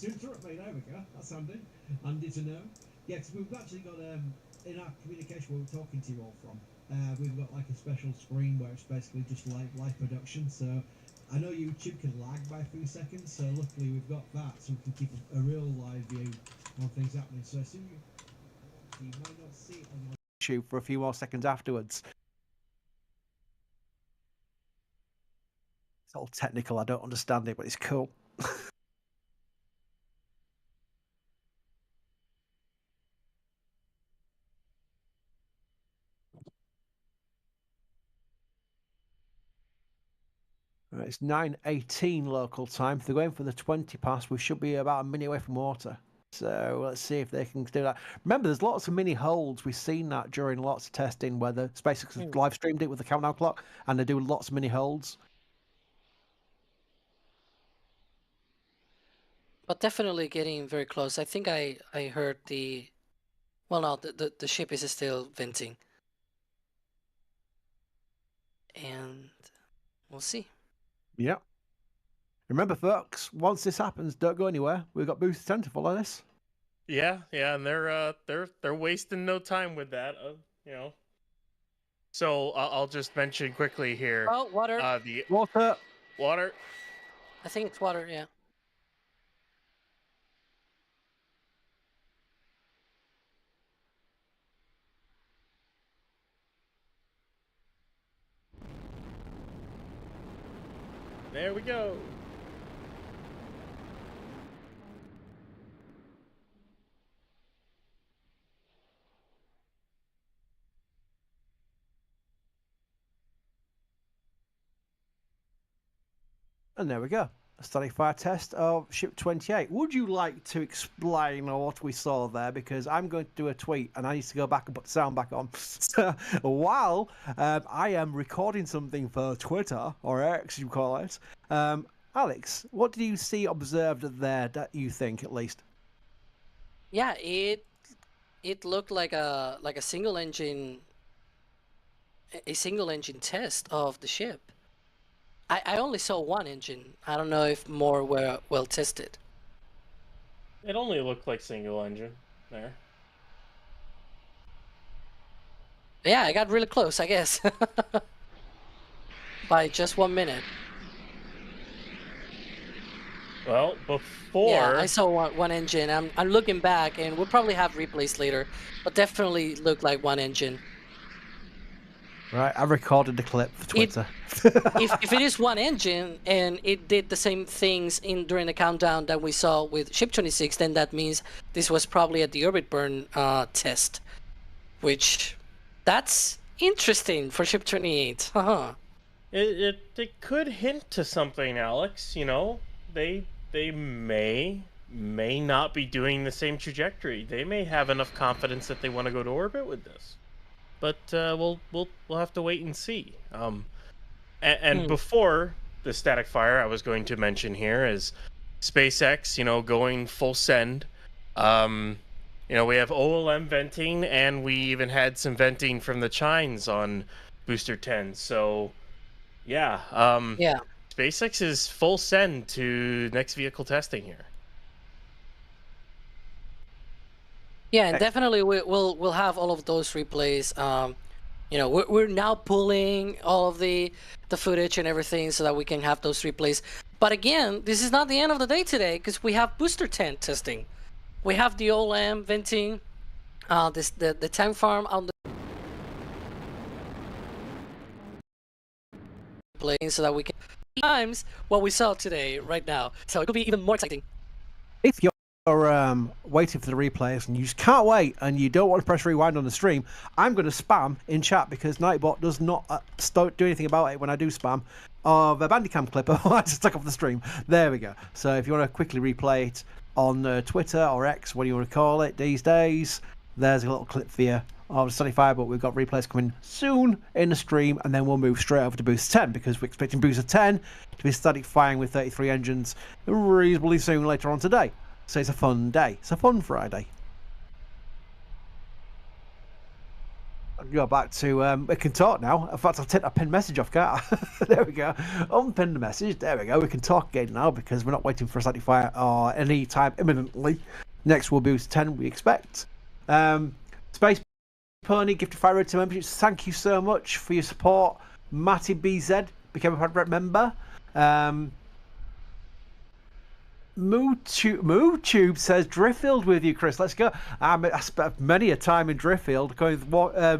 to interrupt me. There we go. That's handy. Handy to know. Yeah, because we've actually got in our communication where we're talking to you all from, we've got like a special screen where it's basically just live production. So I know YouTube can lag by a few seconds, so luckily we've got that, so we can keep a real live view on things happening. So soon you might not see it on YouTube for a few more seconds afterwards. It's all technical. I don't understand it, but it's cool. It's 9:18 local time. If they're going for the 20 past, we should be about a minute away from water. So let's see if they can do that. Remember, there's lots of mini holds. We've seen that during lots of testing where the SpaceX has live streamed it with the countdown clock, and they do lots of mini holds. But definitely getting very close. I think I heard the... Well, no, the ship is still venting. And we'll see. Yeah. Remember, folks, once this happens, don't go anywhere. We've got Booster 10 to follow this. Yeah, and they're wasting no time with that, you know. So I'll just mention quickly here. Oh, water. The water. I think it's water. Yeah. There we go. And there we go. A static fire test of Ship 28. Would you like to explain what we saw there? Because I'm going to do a tweet and I need to go back and put the sound back on. So while I am recording something for Twitter, or X you call it, Alex, what did you see observed there that you think, at least? Yeah, it looked like a single engine test of the ship. I only saw one engine. I don't know if more were well tested. It only looked like single engine there. Yeah, I got really close, I guess. By just 1 minute. Well, before... Yeah, I saw one engine. I'm looking back, and we'll probably have replays later, but definitely looked like one engine. Right, I've recorded the clip for Twitter. If it is one engine and it did the same things during the countdown that we saw with Ship 26, then that means this was probably a deorbit burn test, which that's interesting for Ship 28. It could hint to something, Alex. You know, they may not be doing the same trajectory. They may have enough confidence that they want to go to orbit with this. But we'll have to wait and see. And before the static fire, I was going to mention here is SpaceX, you know, going full send. You know, we have OLM venting, and we even had some venting from the chines on Booster 10. So, yeah. Yeah. SpaceX is full send to next vehicle testing here. Yeah, and definitely we'll have all of those replays. You know, we're now pulling all of the footage and everything so that we can have those replays. But again, this is not the end of the day today, because we have Booster 10 testing. We have the OLM venting, the tank farm on the playing so that we can times what we saw today right now. So it could be even more exciting. If you're waiting for the replays and you just can't wait and you don't want to press rewind on the stream, I'm going to spam in chat, because Nightbot does not do anything about it when I do spam, of a Bandicam clip. I just took off the stream. There we go. So if you want to quickly replay it on Twitter or X, what do you want to call it these days, there's a little clip for you of the static fire. But we've got replays coming soon in the stream, and then we'll move straight over to Booster 10, because we're expecting Booster 10 to be static firing with 33 engines reasonably soon later on today. So it's a fun day. It's a fun Friday. go back to we can talk now. In fact, I'll take that pinned message off, can't I? There we go. Unpin the message. There we go. We can talk again now because we're not waiting for a static fire or any time imminently. Next will be 10, we expect. Space Pony gifted 5 red team memberships. Thank you so much for your support. Matty BZ became a Padret member. MooTube says Driffield with you, Chris. Let's go. I spent many a time in Driffield,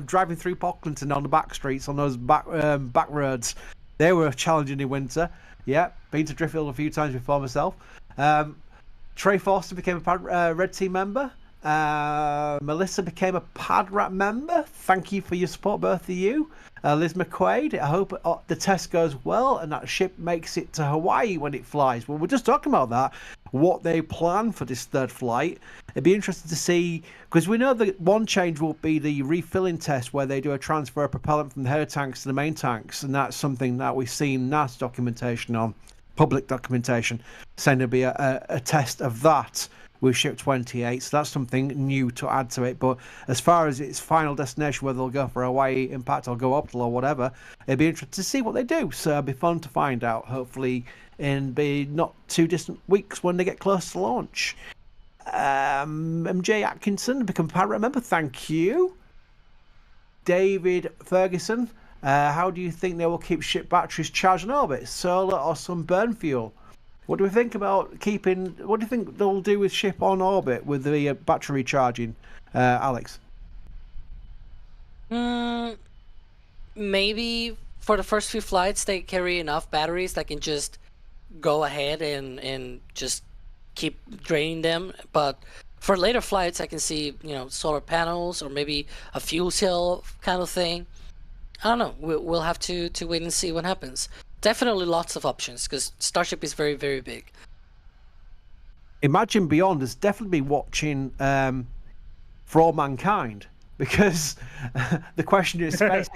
driving through Pocklington on the back streets on those back roads. They were challenging in winter. Yeah, been to Driffield a few times before myself. Trey Forster became a Red Team member. Melissa became a Padrat member. Thank you for your support, both of you. Liz McQuaid, I hope the test goes well and that ship makes it to Hawaii when it flies. Well, we're just talking about that, what they plan for this third flight. It'd be interesting to see, because we know that one change will be the refilling test where they do a transfer of propellant from the header tanks to the main tanks, and that's something that we've seen NASA documentation on, public documentation, saying there'll be a test of that with Ship 28, so that's something new to add to it. But as far as its final destination, whether they'll go for Hawaii Impact or go Optimal or whatever, it'd be interesting to see what they do. So it'll be fun to find out, hopefully in the not too distant weeks when they get close to launch. MJ Atkinson become a Parrot member, thank you. David Ferguson, how do you think they will keep ship batteries charged in orbit, solar or some burn fuel? What do we think about keeping? What do you think they'll do with ship on orbit with the battery charging, Alex? Maybe for the first few flights they carry enough batteries that can just go ahead and just keep draining them. But for later flights, I can see solar panels or maybe a fuel cell kind of thing. I don't know. We'll have to wait and see what happens. Definitely lots of options because Starship is very, very big. Imagine Beyond has definitely been watching For All Mankind, because the question is, has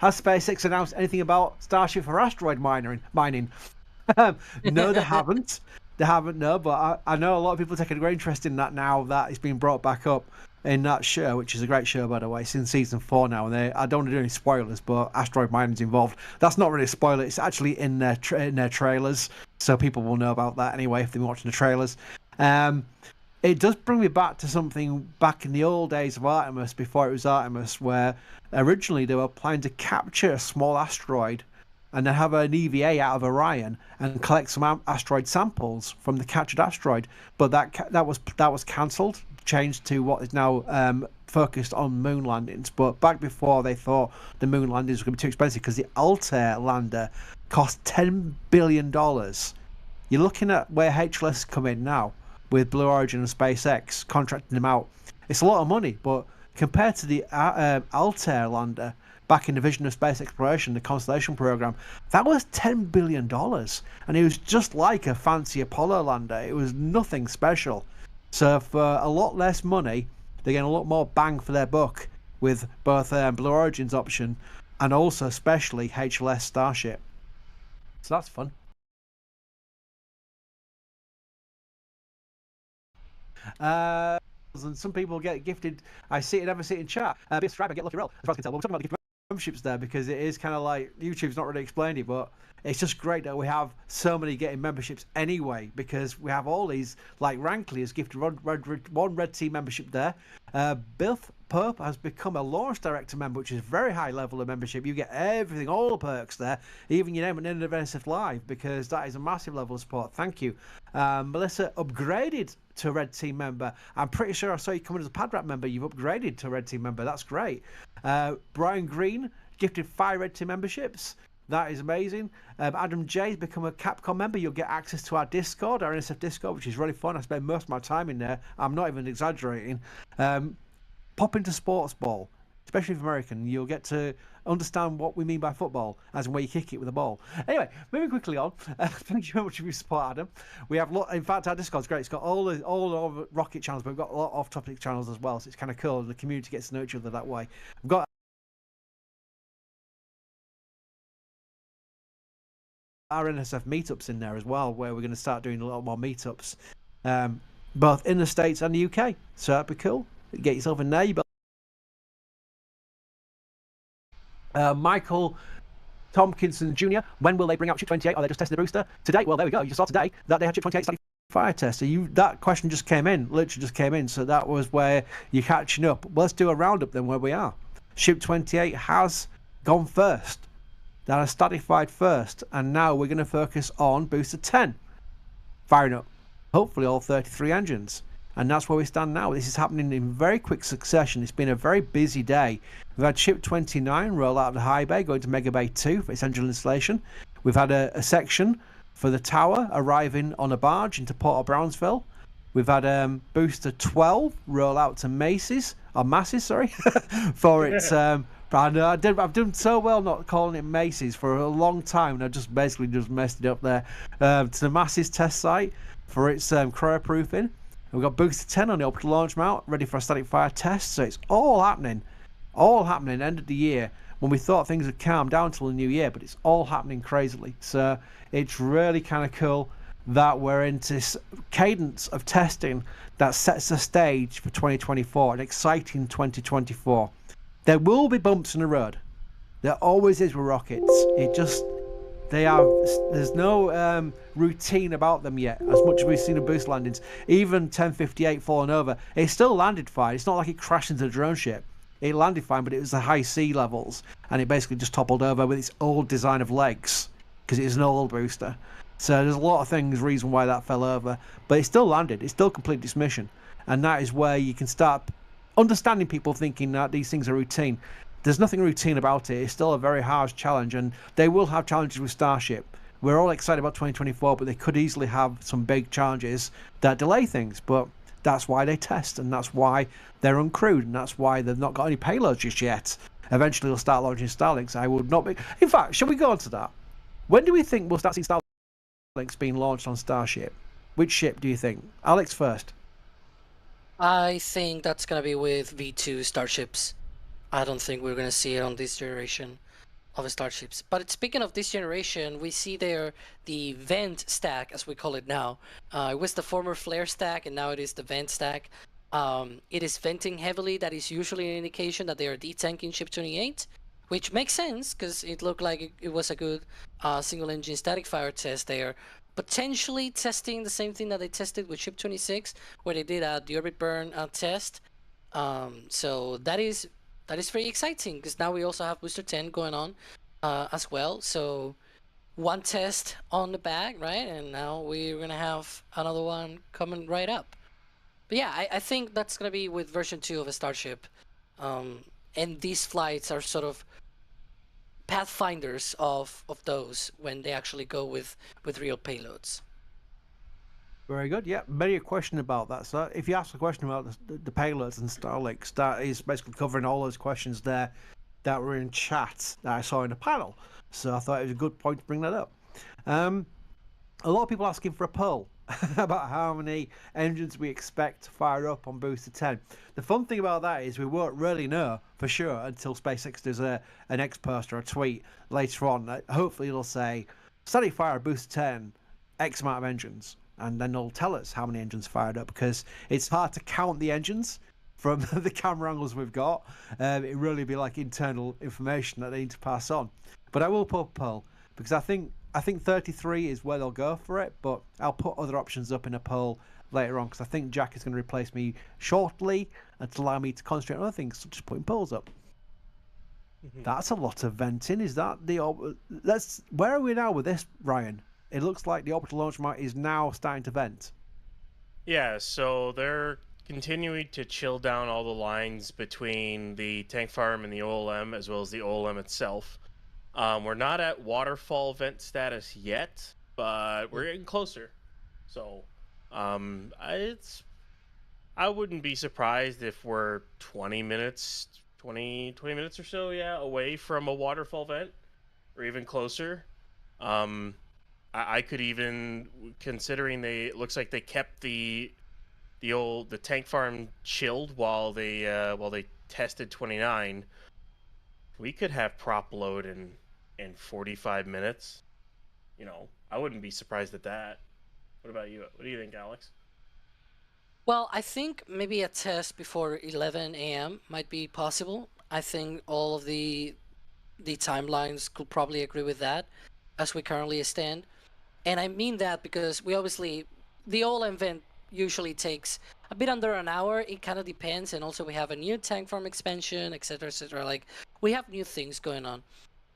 SpaceX announced anything about Starship for asteroid mining? No, they haven't. They haven't, no, but I know a lot of people are taking a great interest in that now that it's been brought back up in that show, which is a great show, by the way. It's in season 4 now, and I don't want to do any spoilers, but asteroid mining's involved. That's not really a spoiler. It's actually in their trailers, so people will know about that anyway if they've been watching the trailers. It does bring me back to something back in the old days of Artemis, before it was Artemis, where originally they were planning to capture a small asteroid and then have an EVA out of Orion and collect some asteroid samples from the captured asteroid, but that was cancelled, changed to what is now focused on moon landings. But back before, they thought the moon landings were going to be too expensive because the Altair lander cost $10 billion. You're looking at where HLS come in now with Blue Origin and SpaceX contracting them out. It's a lot of money, but compared to the Altair lander back in the Vision of Space Exploration, the Constellation program, that was $10 billion, and it was just like a fancy Apollo lander. It was nothing special. So for a lot less money, they're getting a lot more bang for their buck with both Blue Origin's option and also especially HLS Starship. So that's fun. And some people get gifted. I see it, never see it in chat. Be a subscriber, get lucky roll. As far as I can tell, we're talking about the gift memberships there because it is kind of like YouTube's not really explained it, but it's just great that we have so many getting memberships anyway, because we have all these, like Rankley has gifted one Red Team membership there. Bill Pope has become a launch director member, which is a very high level of membership. You get everything, all the perks there, even your name and end of NSF Live, because that is a massive level of support. Thank you. Melissa upgraded to a Red Team member. I'm pretty sure I saw you coming as a Padrat member. You've upgraded to a Red Team member. That's great. Brian Green gifted 5 Red Team memberships. That is amazing. Adam J has become a Capcom member. You'll get access to our Discord, our NSF Discord, which is really fun. I spend most of my time in there. I'm not even exaggerating. Pop into Sports Ball, especially if American. You'll get to understand what we mean by football, as in where you kick it with a ball. Anyway, moving quickly on. Thank you very much for your support, Adam. We have in fact, our Discord's great. It's got all the rocket channels, but we've got a lot of off-topic channels as well, so it's kind of cool. The community gets to know each other that way. We've got our NSF meetups in there as well, where we're going to start doing a lot more meetups, both in the States and the UK. So that'd be cool. Get yourself in there. You Michael Tompkinson Jr., when will they bring out Ship 28? Are they just testing the booster? Today? Well, there we go. You just saw today that they had Ship 28 starting fire test. So that question just came in, literally just came in. So that was where you're catching up. Well, let's do a roundup then where we are. Ship 28 has gone first. That has statified first. And now we're going to focus on booster 10. Firing up, hopefully, all 33 engines. And that's where we stand now. This is happening in very quick succession. It's been a very busy day. We've had Ship 29 roll out of the high bay, going to Mega Bay 2 for its engine installation. We've had a section for the tower arriving on a barge into Port of Brownsville. We've had Booster 12 roll out to Macy's, for its... I've done so well not calling it Macy's for a long time, and I just basically messed it up there. To the Macy's test site for its cryo proofing. We've got Booster 10 on the orbital launch mount, ready for a static fire test. So it's all happening end of the year, when we thought things had calmed down till the new year, but it's all happening crazily. So it's really kind of cool that we're into this cadence of testing that sets the stage for 2024, an exciting 2024. There will be bumps in the road. There always is with rockets. There's no routine about them yet, as much as we've seen in boost landings. Even 1058 falling over, it still landed fine. It's not like it crashed into the drone ship. It landed fine, but it was the high sea levels, and it basically just toppled over with its old design of legs, because it is an old booster. So there's a lot of things, reason why that fell over, but it still landed. It still completed its mission, and that is where you can start understanding people thinking that these things are routine. There's nothing routine about it. It's still a very hard challenge, and they will have challenges with Starship. We're all excited about 2024, but they could easily have some big challenges that delay things. But that's why they test, and that's why they're uncrewed, and that's why they've not got any payloads just yet. Eventually, they'll start launching Starlinks. I would not be. In fact, shall we go on to that? When do we think we'll start seeing Starlinks being launched on Starship? Which ship do you think? Alex first. I think that's gonna be with V2 starships. I don't think we're gonna see it on this generation of starships. But speaking of this generation, we see there the vent stack, as we call it now. It was the former flare stack, and now it is the vent stack. It is venting heavily. That is usually an indication that they are detanking Ship 28, which makes sense because it looked like it was a good single engine static fire test there. Potentially testing the same thing that they tested with Ship 26, where they did a deorbit burn test. So that is very exciting, because now we also have Booster 10 going on as well. So one test on the bag, right? And now we're going to have another one coming right up. But yeah, I think that's going to be with version 2 of a Starship. And these flights are sort of pathfinders of those when they actually go with real payloads. Very good. Yeah, many a question about that. So if you ask a question about the payloads and Starlinks, that is basically covering all those questions there that were in chat that I saw in the panel. So I thought it was a good point to bring that up. A lot of people asking for a poll about how many engines we expect to fire up on Booster 10. The fun thing about that is we won't really know for sure until SpaceX does an X post or a tweet later on. Hopefully it'll say, static fire Booster 10, X amount of engines. And then they'll tell us how many engines fired up, because it's hard to count the engines from the camera angles we've got. It really be like internal information that they need to pass on. But I will put a poll, because I think 33 is where they'll go for it, but I'll put other options up in a poll later on, because I think Jack is going to replace me shortly and to allow me to concentrate on other things, such as putting polls up. That's a lot of venting. Is that where are we now with this, Ryan? It looks like the orbital launch mount is now starting to vent. Yeah, so they're continuing to chill down all the lines between the tank farm and the OLM, as well as the OLM itself. We're not at waterfall vent status yet, but we're getting closer. So I wouldn't be surprised if we're 20 minutes or so, away from a waterfall vent, or even closer. I could even, considering it looks like they kept the tank farm chilled while they tested 29. We could have prop load in 45 minutes. You know, I wouldn't be surprised at that. What about you? What do you think, Alex? Well, I think maybe a test before 11 a.m. might be possible. I think all of the the timelines could probably agree with that as we currently stand. And I mean that because we obviously, the whole event usually takes a bit under an hour. It kind of depends. And also we have a new tank farm expansion, etc., etc. Like, we have new things going on.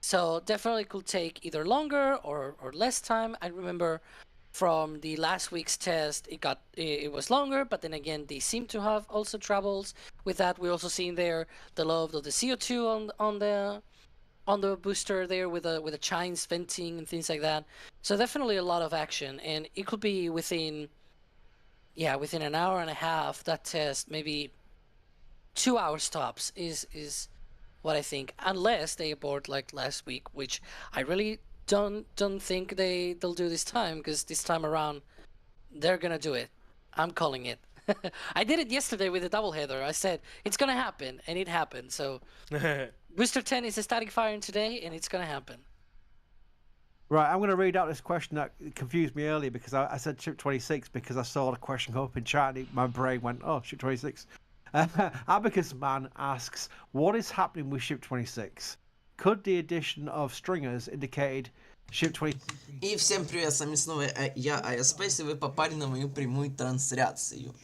So definitely could take either longer or less time. I remember from the last week's test, it was longer, but then again, they seem to have also troubles with that. We're also seeing there the load of the CO2 on the booster there with the chines venting and things like that. So definitely a lot of action, and it could be within an hour and a half. That test, maybe 2 hours tops, is what I think, unless they abort like last week, which I really don't think they'll do this time, because this time around they're gonna do it. I'm calling it. I did it yesterday with a doubleheader. I said it's gonna happen, and it happened. So Booster 10 is a static firing today, and it's gonna happen. Right, I'm going to read out this question that confused me earlier, because I said Ship 26 because I saw the question come up in chat and my brain went, oh, Ship 26. Abacus Man asks, what is happening with Ship 26? Could the addition of stringers indicated Ship 26? И всем привет, с вами снова я, Spaex, и вы попали на мою прямую трансляцию.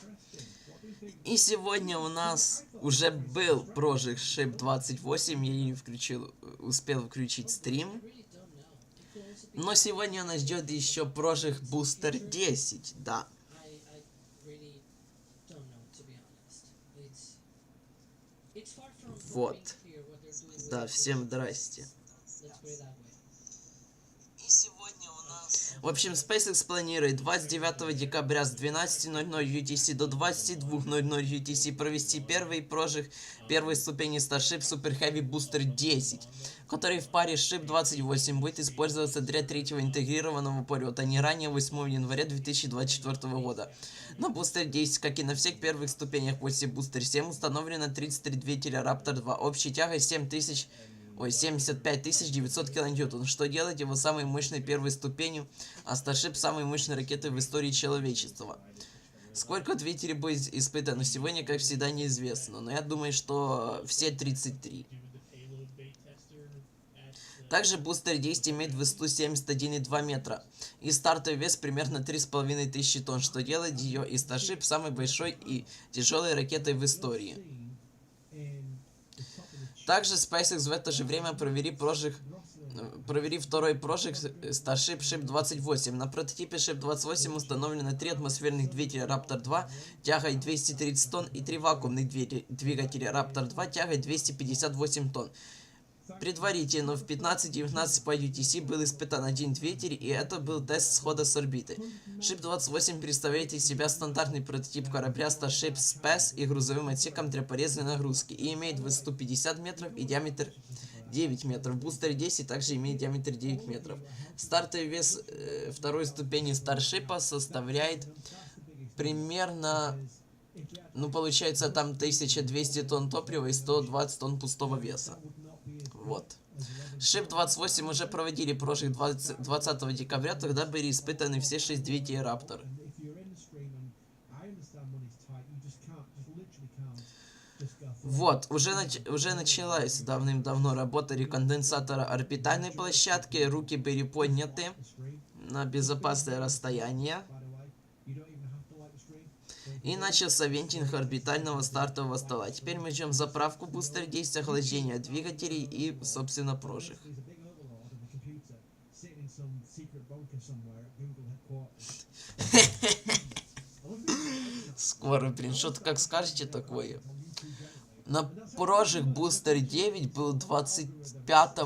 И сегодня у нас уже был прожиг Ship 28, я не успел включить стрим. Но сегодня нас ждет еще прожиг Booster 10, да. Вот. Да, всем здрасте. В общем, Spacex планирует 29 декабря с 12:00 UTC до 22:00 UTC провести первый прожиг первой ступени Starship Super Heavy Booster 10, который в паре с Ship 28 будет использоваться для третьего интегрированного полета не ранее 8 января 2024 года. На Booster 10, как и на всех первых ступенях после Booster 7, установлено 33 двигателя Raptor 2, общей тягой 75 900 кН, что делает его самой мощной первой ступенью, а Starship самой мощной ракетой в истории человечества. Сколько двигателей будет испытано сегодня, как всегда, неизвестно, но я думаю, что все 33. Также Booster 10 имеет высоту 71,2 метра и стартовый вес примерно 3500 тонн, что делает ее и Starship самой большой и тяжелой ракетой в истории. Также Spacex в это же время провели второй прожиг Starship Ship 28. На прототипе Ship 28 установлено 3 атмосферных двигателя Raptor 2 тягой 230 тонн и 3 вакуумных двигателя Raptor 2 тягой 258 тонн. Предварительно в 15-19 по UTC был испытан один двигатель, и это был тест схода с орбиты. Ship 28 представляет из себя стандартный прототип корабля Starship Spaex и грузовым отсеком для полезной нагрузки, и имеет высоту 50 метров и диаметр 9 метров. Booster 10 также имеет диаметр 9 метров. Стартовый вес второй ступени Starship составляет примерно, получается, там 1200 тонн топлива и 120 тонн пустого веса. Вот. Ship 28 уже проводили прожиг 20 декабря, тогда были испытаны все 6 двигателей Raptor. Вот, уже началась давным-давно работа реконденсатора орбитальной площадки, руки были подняты на безопасное расстояние. И начался вентинг орбитального стартового стола. Теперь мы ждем заправку Booster 10, охлаждение двигателей и, собственно, прожиг. Скоро, блин, что-то как скажете такое. На прожиг Booster 9 был 25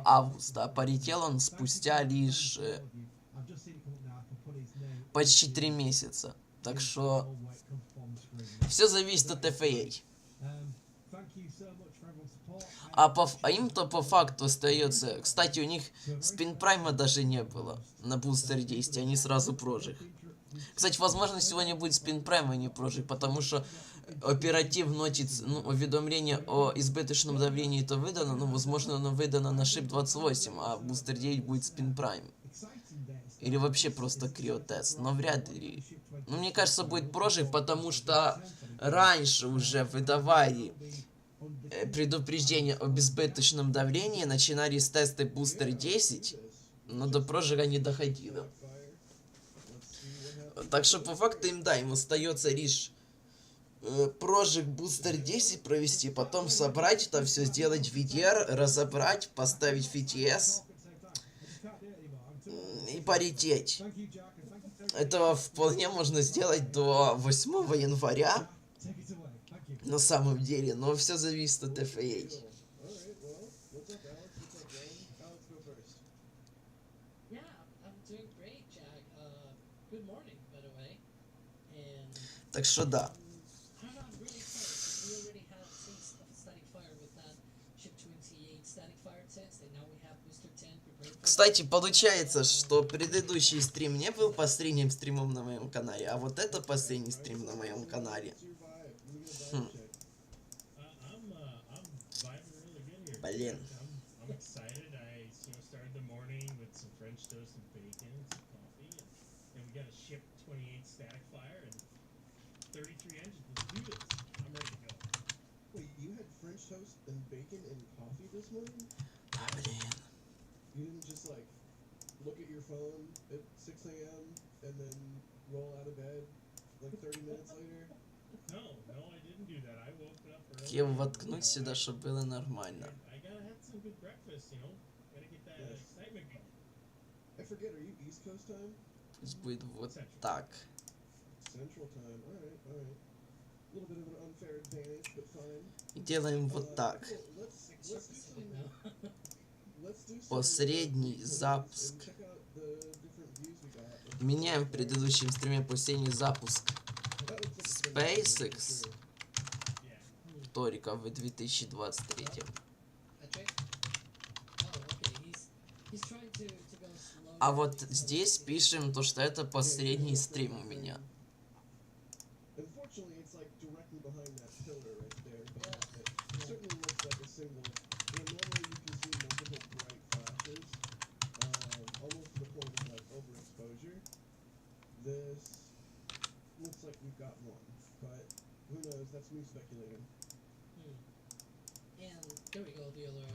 августа, а полетел он спустя лишь почти 3 месяца. Так что все зависит от FAA. А им-то по факту остается. Кстати, у них спин-прайма даже не было на Booster 10, они сразу прожиг. Кстати, возможно, сегодня будет спин-прайм, а не прожиг, потому что оператив нотиц, уведомление о избыточном давлении то выдано, но возможно оно выдано на Ship 28, а Booster 9 будет спин-прайм. Или вообще просто криотест, но вряд ли. Мне кажется, будет прожиг, потому что раньше уже выдавали предупреждение об избыточном давлении. Начинались тесты бустер 10, но до прожига не доходило. Так что по факту им, да, им остается лишь прожиг бустер 10 провести, потом собрать это все, сделать VDR, разобрать, поставить FTS и полететь. Этого вполне можно сделать до 8 января, на самом деле, но все зависит от FAA. Так что да. Кстати, получается, что предыдущий стрим не был последним стримом на моем канале, а вот это последний стрим на моем канале. Блин. You didn't just like look at your phone at 6 a.m. and then roll out of bed like 30 minutes later? No, I didn't do that. I woke up early. Кем воткнуть сюда, чтобы было нормально. I gotta have some good breakfast, you know. Gotta get that excitement going. I forget, are you East Coast time? Пусть будет вот так. Central time. Alright. A little bit of an unfair advantage, but fine. И делаем вот так. Let's do some Последний запуск. Меняем в предыдущем стриме последний запуск Spacex только в 2023. А вот здесь пишем то, что это последний стрим у меня. Unfortunately, it's like directly behind that pillar right there, but it certainly looks like a single. You know, normally you can see multiple bright flashes, almost to the point of like overexposure. This looks like we've got one, but who knows? That's me speculating. And there we go, the other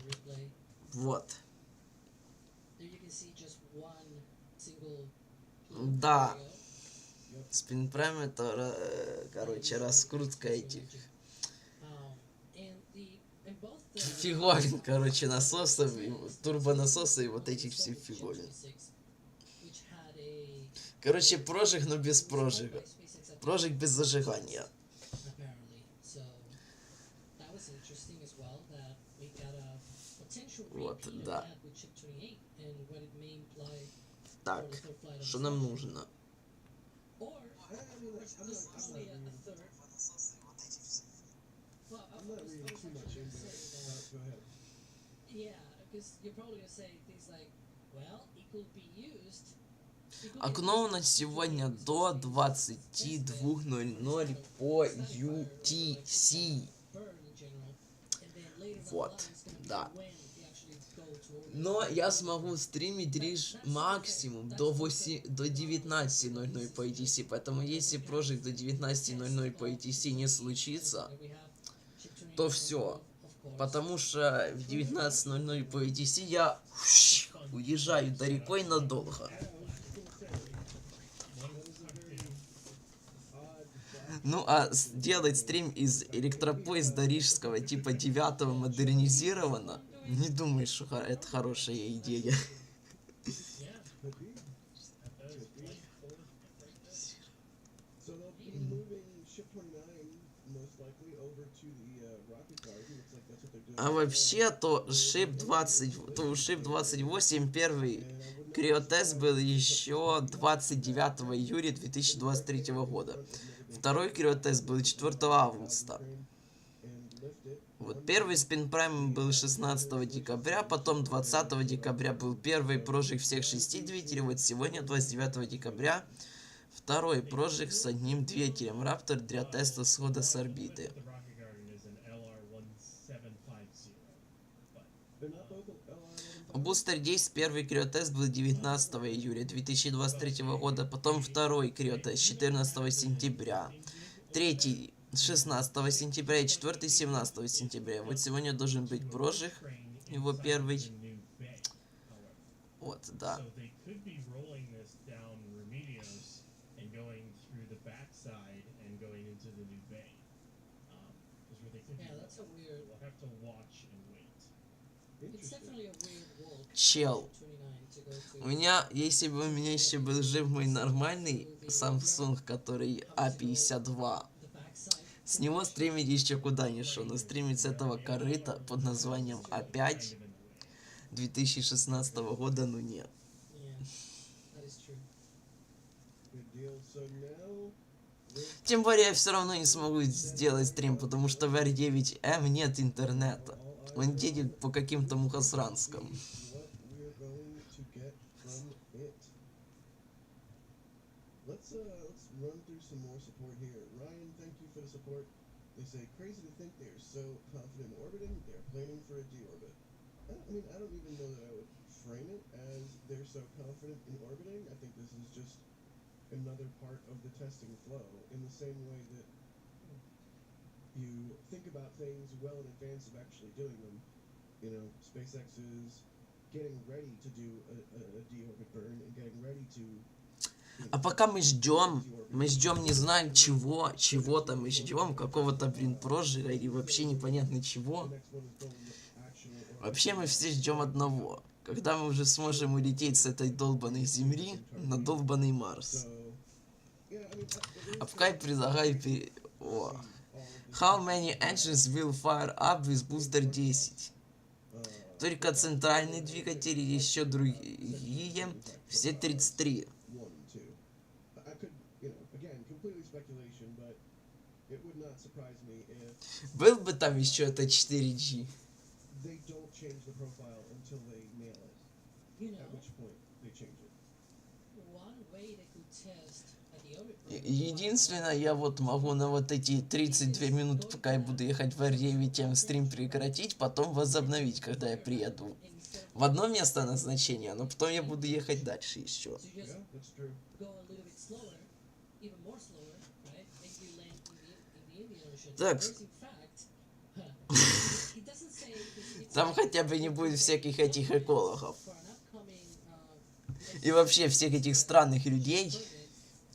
replay. Вот. There you can see just one single. Да. Spin Prime это, короче, раскрутка этих фиговин, короче, насосов, турбонасоса и вот этих всех фиговин. Короче, прожиг, но без прожига. Прожиг без зажигания. Вот, да. Так, что нам нужно? I'm not reading too much into it. Go ahead. Yeah, because you're probably gonna say things like, well, it could be used. Окно у нас сегодня до 22:00 по UTC. Вот, да. Но я смогу стримить лишь максимум до 19:00 по ETC, поэтому если прожиг до 19:00 по ETC не случится, то все. Потому что в 19:00 по ETC я уезжаю далеко и надолго. Ну а сделать стрим из электропоезда рижского типа 9 модернизированно, не думаю, что это хорошая идея. А вообще, то Ship 28 первый криотест был еще 29 июля 2023 года. Второй криотест был 4 августа. Вот первый Spin Prime был 16 декабря, потом 20 декабря был первый прожиг всех 6 двигателей, вот сегодня 29 декабря второй прожиг с одним двигателем Raptor для теста схода с орбиты. Бустер 10 первый криотест был 19 июля 2023 года, потом второй криотест 14 сентября, третий 16 сентября и 4 17 сентября. Вот сегодня должен быть прожиг, его первый. Вот, да. So they could be rolling this down Remedios and going through the backside and going into the new bay. Is where they could Yeah, be that's a rolling. weird. We'll have to watch and wait. It's definitely a weird walk. Чел. 29 to go У to. меня, если бы у меня еще был жив мой нормальный Samsung, который А52, The backside. с него стримить еще куда ни шло, но стримить с этого корыта под названием А5 2016 года, ну нет. Yeah, that is true. Good deal. So now, Тем более я все равно не смогу сделать стрим, потому что в R9M нет интернета. Он едет по каким-то мухосранским. what we're going to get from it. Let's run through some more support here. Ryan, thank you for the support. They say crazy to think they're so confident in orbiting. They're planning for a deorbit. I mean, I don't even know that I would frame it as they're so confident in orbiting. I think this is just another part of the testing flow, in the same way that you think about things well in advance of actually doing them. You know, SpaceX is getting ready to do a deorbit burn and getting ready to. А пока мы ждем не знаем чего-то мы ждем, какого-то, блин, прожига или вообще непонятно чего. Вообще мы все ждем одного. Когда мы уже сможем улететь с этой долбанной Земли на долбанный Марс. А пока я предлагаю How many engines will fire up with booster 10? Только центральный двигатель и еще другие, все 33. Был бы там еще это 4G. You know, one way they could test a deorbit. Единственное, я вот могу на вот эти 32 минуты, пока я буду ехать в R9, стрим прекратить, потом возобновить, когда я приеду в одно место назначения, но потом я буду ехать дальше еще. So you just go a little bit slower, even more slower, right? And you land in the Indian Ocean. Так. Whereas in fact, it doesn't say it's Там хотя бы не будет всяких этих экологов. for an upcoming И вообще всех этих странных людей.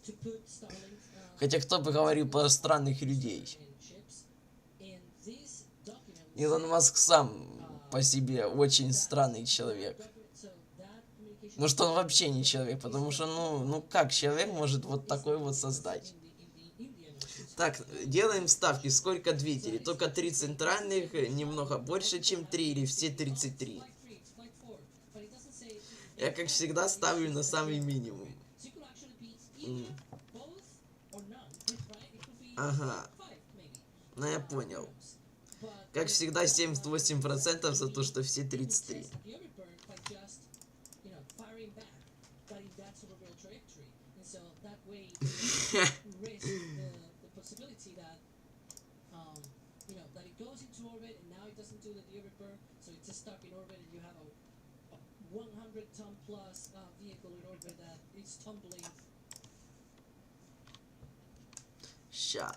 to put Starlink Хотя кто бы говорил про странных людей. in ships. And this document Илон Маск сам по себе очень странный человек. so that communication Может, он вообще не человек, потому что, ну как человек может вот такой вот создать? in the Indian Ocean. Так, делаем ставки. Сколько двигателей? Только 3 центральных, немного больше, чем 3 или все 33? Flight 3, flight 4, but it doesn't say Я, как всегда, ставлю на самый минимум. so it could actually be either both or none, right? It could be Ага, 5 maybe. ну я понял. But Как всегда, 78% за то, что все 33. test the orbit burn by just, you know, firing back, but in that suborbital trajectory. And so that way you risk the possibility that, you know, that it goes into orbit and now it doesn't do the orbit burn, so it's just stuck in orbit and you have a 100-ton plus vehicle in orbit that is tumbling. Ща.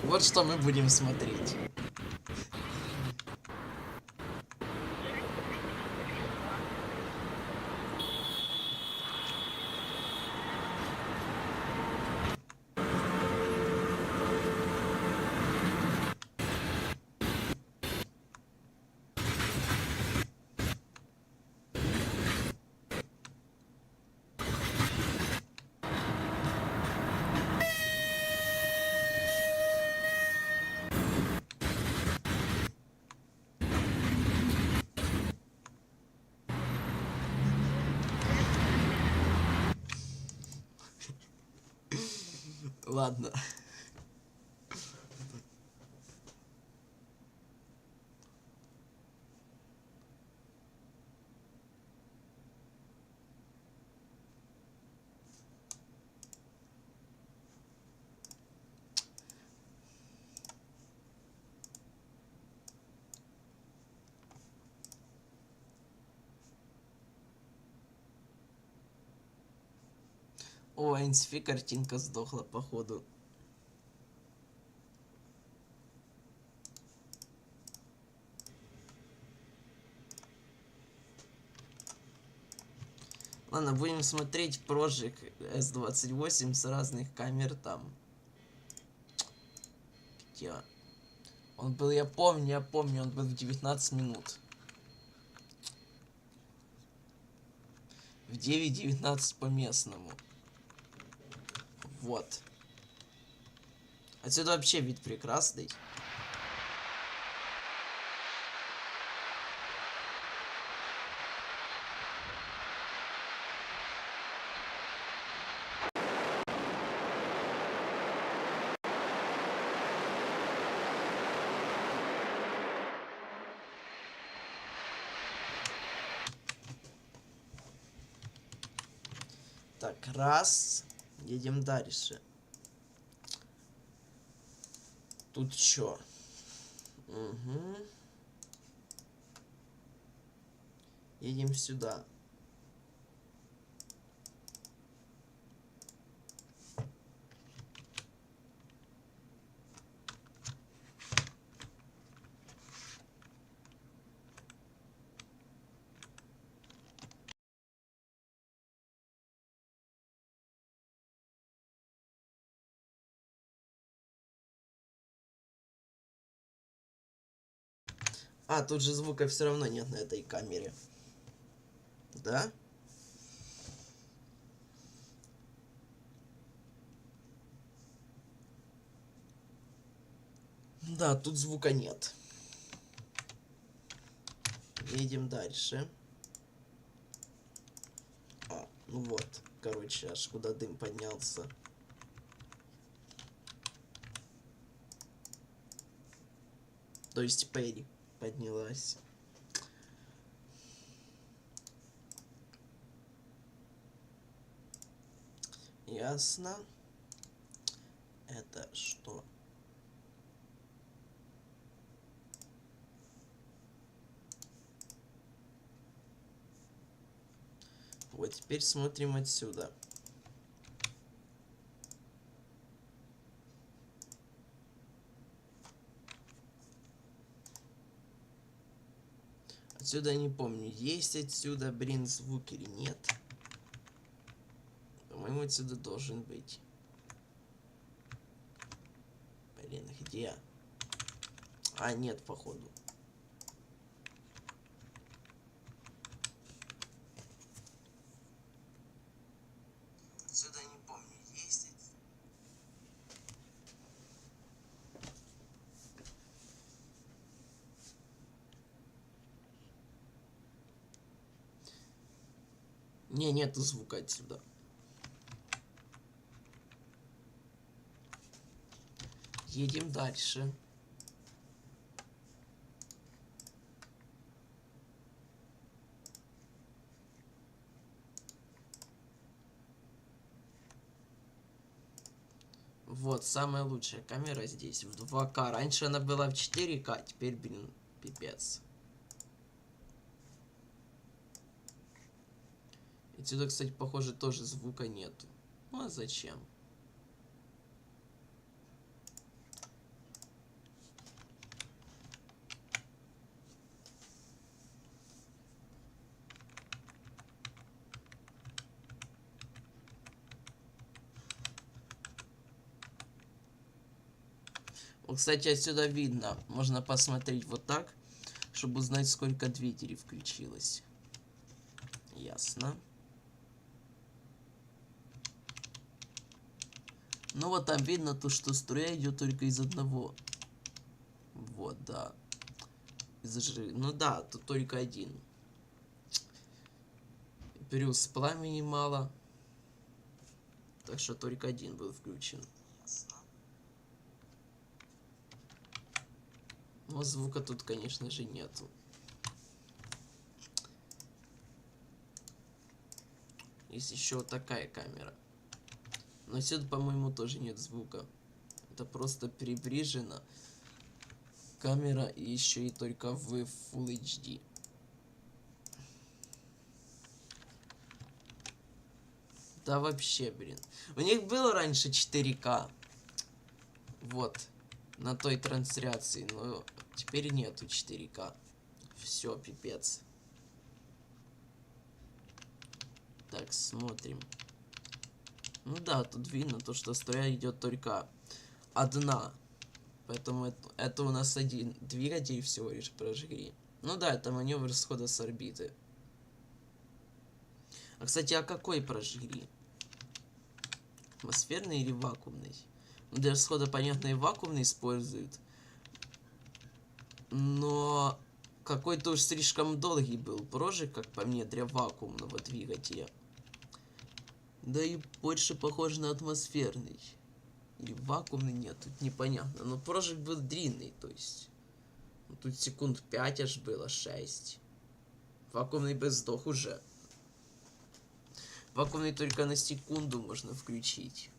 Вот что мы будем смотреть. Ладно. О, NCF картинка сдохла, походу. Ладно, будем смотреть прожиг S28 с разных камер там. Где? Он был, я помню, он был в 19 минут. В 9:19 по местному. Вот. Отсюда вообще вид прекрасный. Так, раз. Едем дальше. Тут чё? Угу. Едем сюда. А, тут же звука все равно нет на этой камере. Да? Да, тут звука нет. Едем дальше. А, ну вот. Короче, аж куда дым поднялся. То есть паре поднялась. Ясно. Это что? Вот теперь смотрим отсюда. Отсюда не помню, есть отсюда, блин, звук или нет. По-моему, отсюда должен быть. Блин, где? А, нет, походу. Отсюда не помню, есть. Не, нету звука отсюда. Едем дальше. Вот, самая лучшая камера здесь, в 2К. Раньше она была в 4К, теперь, блин, пипец. Отсюда, кстати, похоже, тоже звука нету. Ну, а зачем? Вот, кстати, отсюда видно. Можно посмотреть вот так, чтобы узнать, сколько двигателей включилось. Ясно. Ну вот там видно то, что струя идет только из одного. Вот, да. Ну да, тут только один. Плюс пламени мало. Так что только один был включен. Но звука тут, конечно же, нету. Есть еще вот такая камера. Но сюда, по-моему, тоже нет звука. Это просто приближена камера и еще и только в Full HD. Да вообще, блин. У них было раньше 4К. Вот. На той трансляции. Но теперь нету 4К. Все, пипец. Так, смотрим. Ну да, тут видно то, что строя идет только одна. Поэтому это у нас один двигатель всего лишь прожигли. Ну да, это маневр схода с орбиты. А кстати, а какой прожигли? Атмосферный или вакуумный? Ну, для схода, понятно, и вакуумный используют. Но какой-то уж слишком долгий был прожиг, как по мне, для вакуумного двигателя. Да и больше похож на атмосферный. Или вакуумный, нет, тут непонятно. Но прожиг был длинный, то есть. Ну, тут секунд 5 аж было, 6. Вакуумный бы сдох уже. Вакуумный только на секунду можно включить.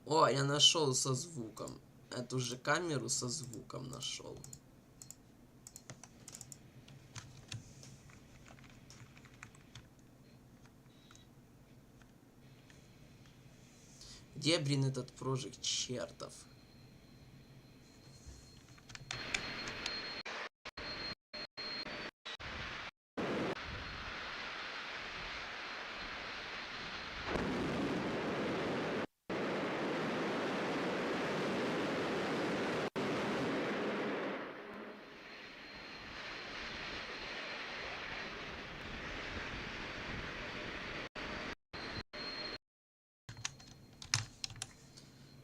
О, я нашел со звуком. Эту же камеру со звуком нашел. Где, блин, этот прожиг чертов?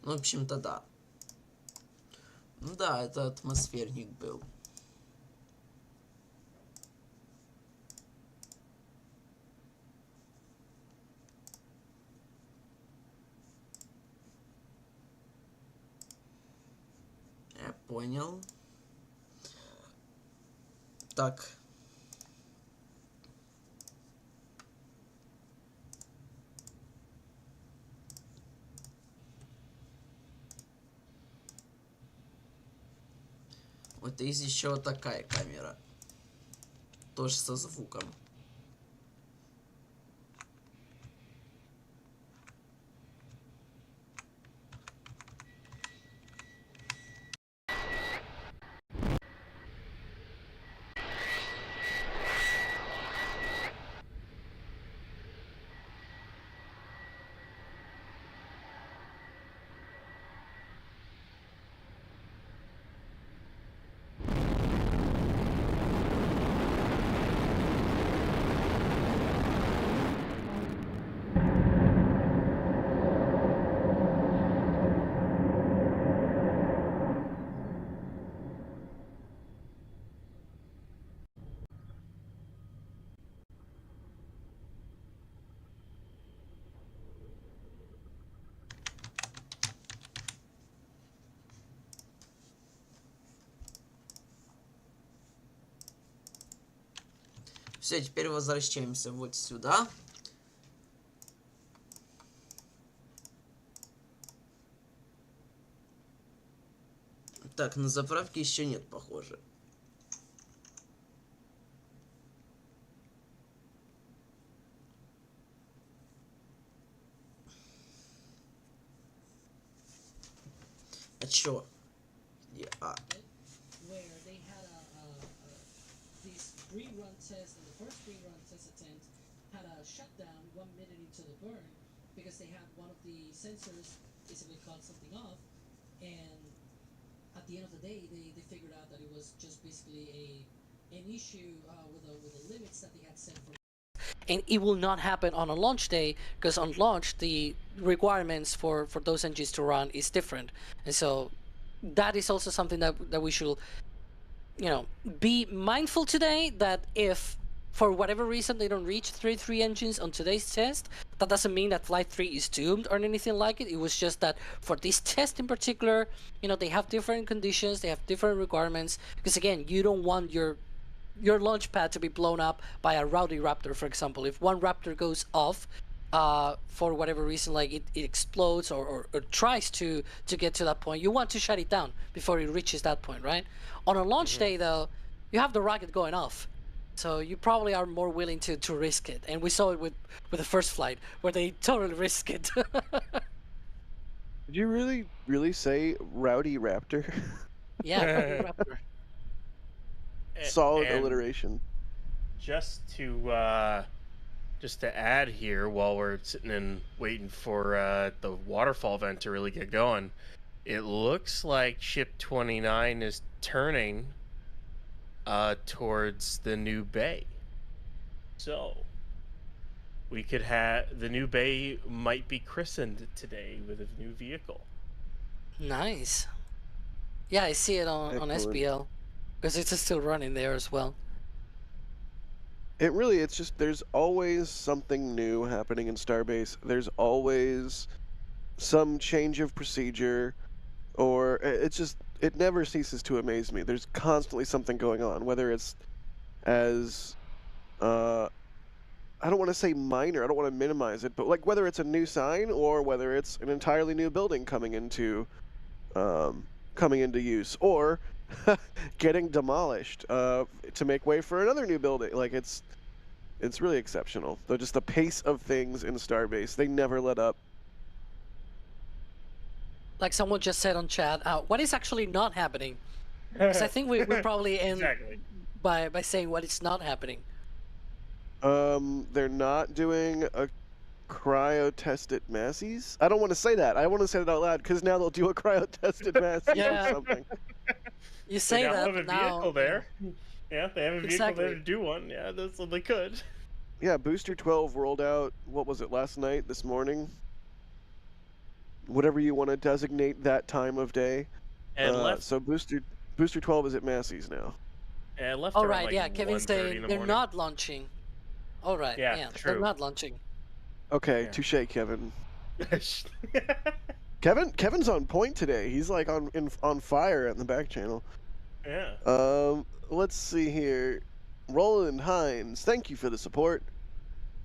Ну, в общем-то, да. Ну да, это атмосферник был. Я понял. Так. Вот есть еще вот такая камера. Тоже со звуком. Все, теперь возвращаемся вот сюда. Так, на заправке еще нет, похоже. А чё? Где? А. Where they had this pre-run test, and the first pre-run test attempt had a shutdown 1 minute into the burn because they had one of the sensors basically cut something off, and at the end of the day they figured out that it was just basically an issue with the limits that they had set for. And it will not happen on a launch day, because on launch the requirements for those engines to run is different, and so that is also something that we should, you know, be mindful today, that if for whatever reason they don't reach 3 engines on today's test, that doesn't mean that Flight 3 is doomed or anything like it. It was just that for this test in particular, you know, they have different conditions, they have different requirements, because again, you don't want your launch pad to be blown up by a rowdy Raptor, for example. If one Raptor goes off, for whatever reason, like it explodes or tries to get to that point, you want to shut it down before it reaches that point, right? On a launch day, though, you have the rocket going off, so you probably are more willing to risk it. And we saw it with the first flight, where they totally risked it. Did you really say rowdy Raptor? Yeah, Raptor. Solid And alliteration. just to add here, while we're sitting and waiting for the waterfall vent to really get going, it looks like ship 29 is turning towards the new bay. So we could have the new bay might be christened today with a new vehicle. Nice. Yeah, I see it on Excellent. SBL, because it's still running there as well. It's just, there's always something new happening in Starbase. There's always some change of procedure, or it never ceases to amaze me. There's constantly something going on, whether it's as, I don't want to say minor, I don't want to minimize it, but like whether it's a new sign or whether it's an entirely new building coming into use, or getting demolished to make way for another new building. Like it's really exceptional. Though just the pace of things in Starbase, they never let up. Like someone just said on chat, what is actually not happening? Because I think we probably end Exactly. by saying what is not happening. They're not doing a cryo test at Massey's. I don't want to say that. I want to say it out loud because now they'll do a cryo test at Massey's Yeah. or something. You say They now that, have a but now vehicle there. Yeah, they have a vehicle Exactly. there to do one. Yeah, that's what they could. Yeah, Booster 12 rolled out, what was it, last night, this morning? Whatever you want to designate that time of day. And So Booster 12 is at Massey's now. left. All around, right, like, yeah, Kevin's 1:30 in saying the they're morning. not launching. All right, Yeah, they're true. not launching. Okay, Yeah. touche, Kevin. Kevin's on point today. He's like on fire in the back channel. Yeah. Let's see here. Roland Hines, thank you for the support.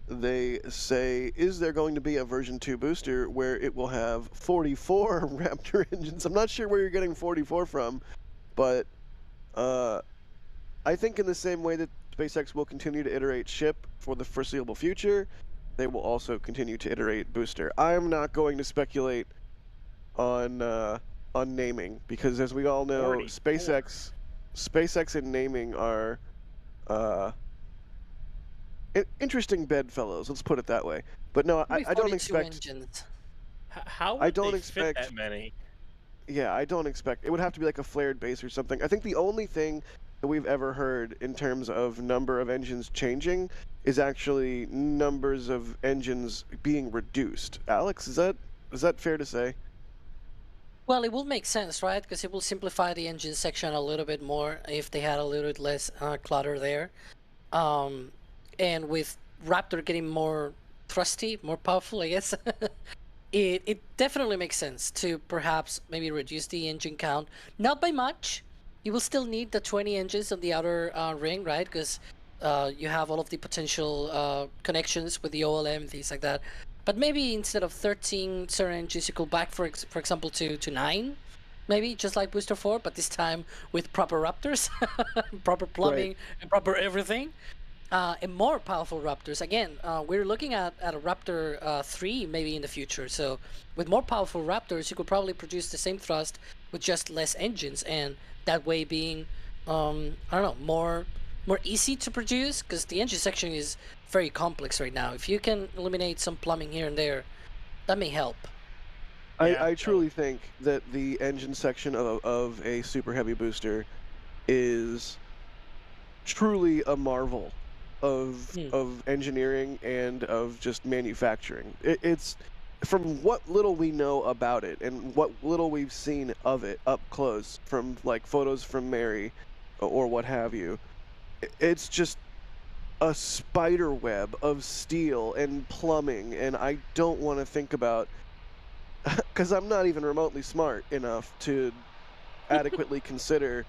They say, is there going to be a version 2 booster where it will have 44 Raptor engines? I'm not sure where you're getting 44 from, but I think in the same way that SpaceX will continue to iterate ship for the foreseeable future, they will also continue to iterate booster. I'm not going to speculate on naming, because as we all know, 44. SpaceX and naming are interesting bedfellows. Let's put it that way. But no, Maybe I don't 42 expect. engines. How would I don't they expect- fit that many? Yeah, I don't expect. It would have to be like a flared base or something. I think the only thing that we've ever heard in terms of number of engines changing is actually numbers of engines being reduced. Alex, is that fair to say? Well, it will make sense, right? Because it will simplify the engine section a little bit more if they had a little bit less clutter there. And with Raptor getting more thrusty, more powerful, I guess, it definitely makes sense to perhaps maybe reduce the engine count. Not by much. You will still need the 20 engines on the outer ring, right? Because you have all of the potential connections with the OLM, things like that. But maybe instead of 13 certain engines, you could back, for example, to 9, maybe, just like Booster 4, but this time with proper Raptors, proper plumbing, Right. and proper everything. And more powerful Raptors. Again, we're looking at a Raptor 3 maybe in the future. So with more powerful Raptors, you could probably produce the same thrust with just less engines, and that way being, I don't know, more easy to produce, because the engine section is very complex right now. If you can eliminate some plumbing here and there, that may help. Yeah, I truly think that the engine section of a Super Heavy Booster is truly a marvel of engineering and of just manufacturing. It's from what little we know about it and what little we've seen of it up close, from like photos from Mary or what have you. It's just a spider web of steel and plumbing, and I don't want to think about, because I'm not even remotely smart enough to adequately consider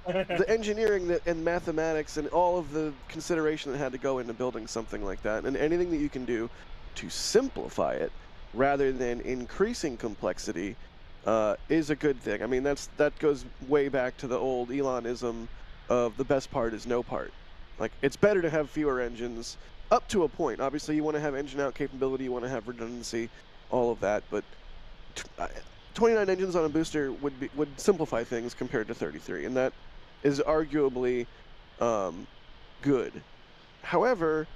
the engineering and mathematics and all of the consideration that had to go into building something like that, and anything that you can do to simplify it rather than increasing complexity is a good thing. I mean, that goes way back to the old Elonism of the best part is no part. Like, it's better to have fewer engines up to a point. Obviously, you want to have engine out capability, you want to have redundancy, all of that, but 29 engines on a booster would simplify things compared to 33, and that is arguably good. However,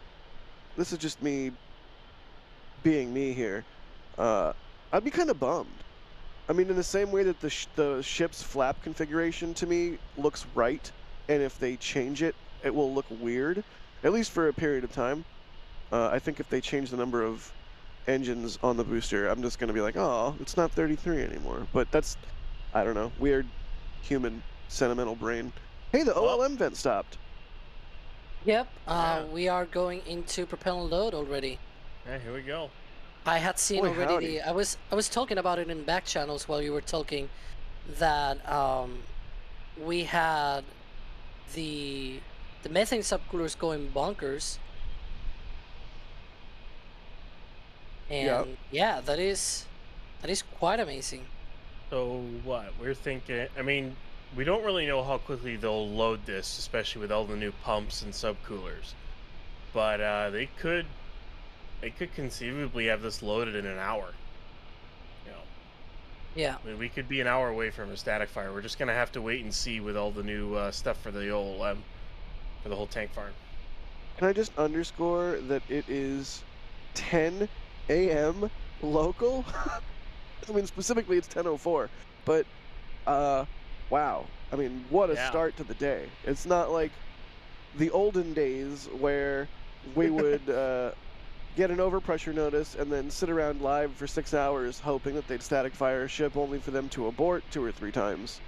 this is just me being me here. I'd be kind of bummed. I mean, in the same way that the ship's flap configuration to me looks right, and if they change it, it will look weird, at least for a period of time. I think if they change the number of engines on the booster, I'm just going to be like, oh, it's not 33 anymore. But that's, I don't know, weird human sentimental brain. Hey, the OLM vent stopped. Yep, we are going into propellant load already. Yeah, here we go. I had seen Boy, already howdy. I was talking about it in back channels while you were talking, that we had the methane subcoolers going bonkers. And yeah, that is quite amazing. So what? We're thinking, I mean, we don't really know how quickly they'll load this, especially with all the new pumps and subcoolers. But they could conceivably have this loaded in an hour. You know. Yeah. I mean, we could be an hour away from a static fire. We're just gonna have to wait and see with all the new stuff for the OLM, for the whole tank farm. Can I just underscore that it is 10 a.m. local? I mean, specifically it's 10:04, but wow. I mean, what a start to the day. It's not like the olden days where we would get an overpressure notice and then sit around live for 6 hours hoping that they'd static fire a ship only for them to abort 2 or 3 times.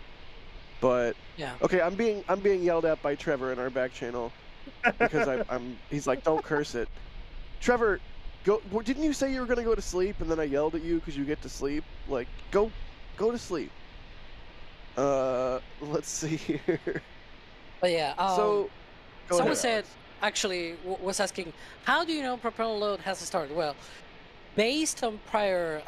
But yeah. Okay, I'm being yelled at by Trevor in our back channel because he's like, don't curse it. Trevor, didn't you say you were gonna go to sleep and then I yelled at you because you get to sleep? Like, go to sleep. Let's see here. But yeah, So someone ahead, said, Alex. actually was asking, how do you know propellant load has started? Well, based on prior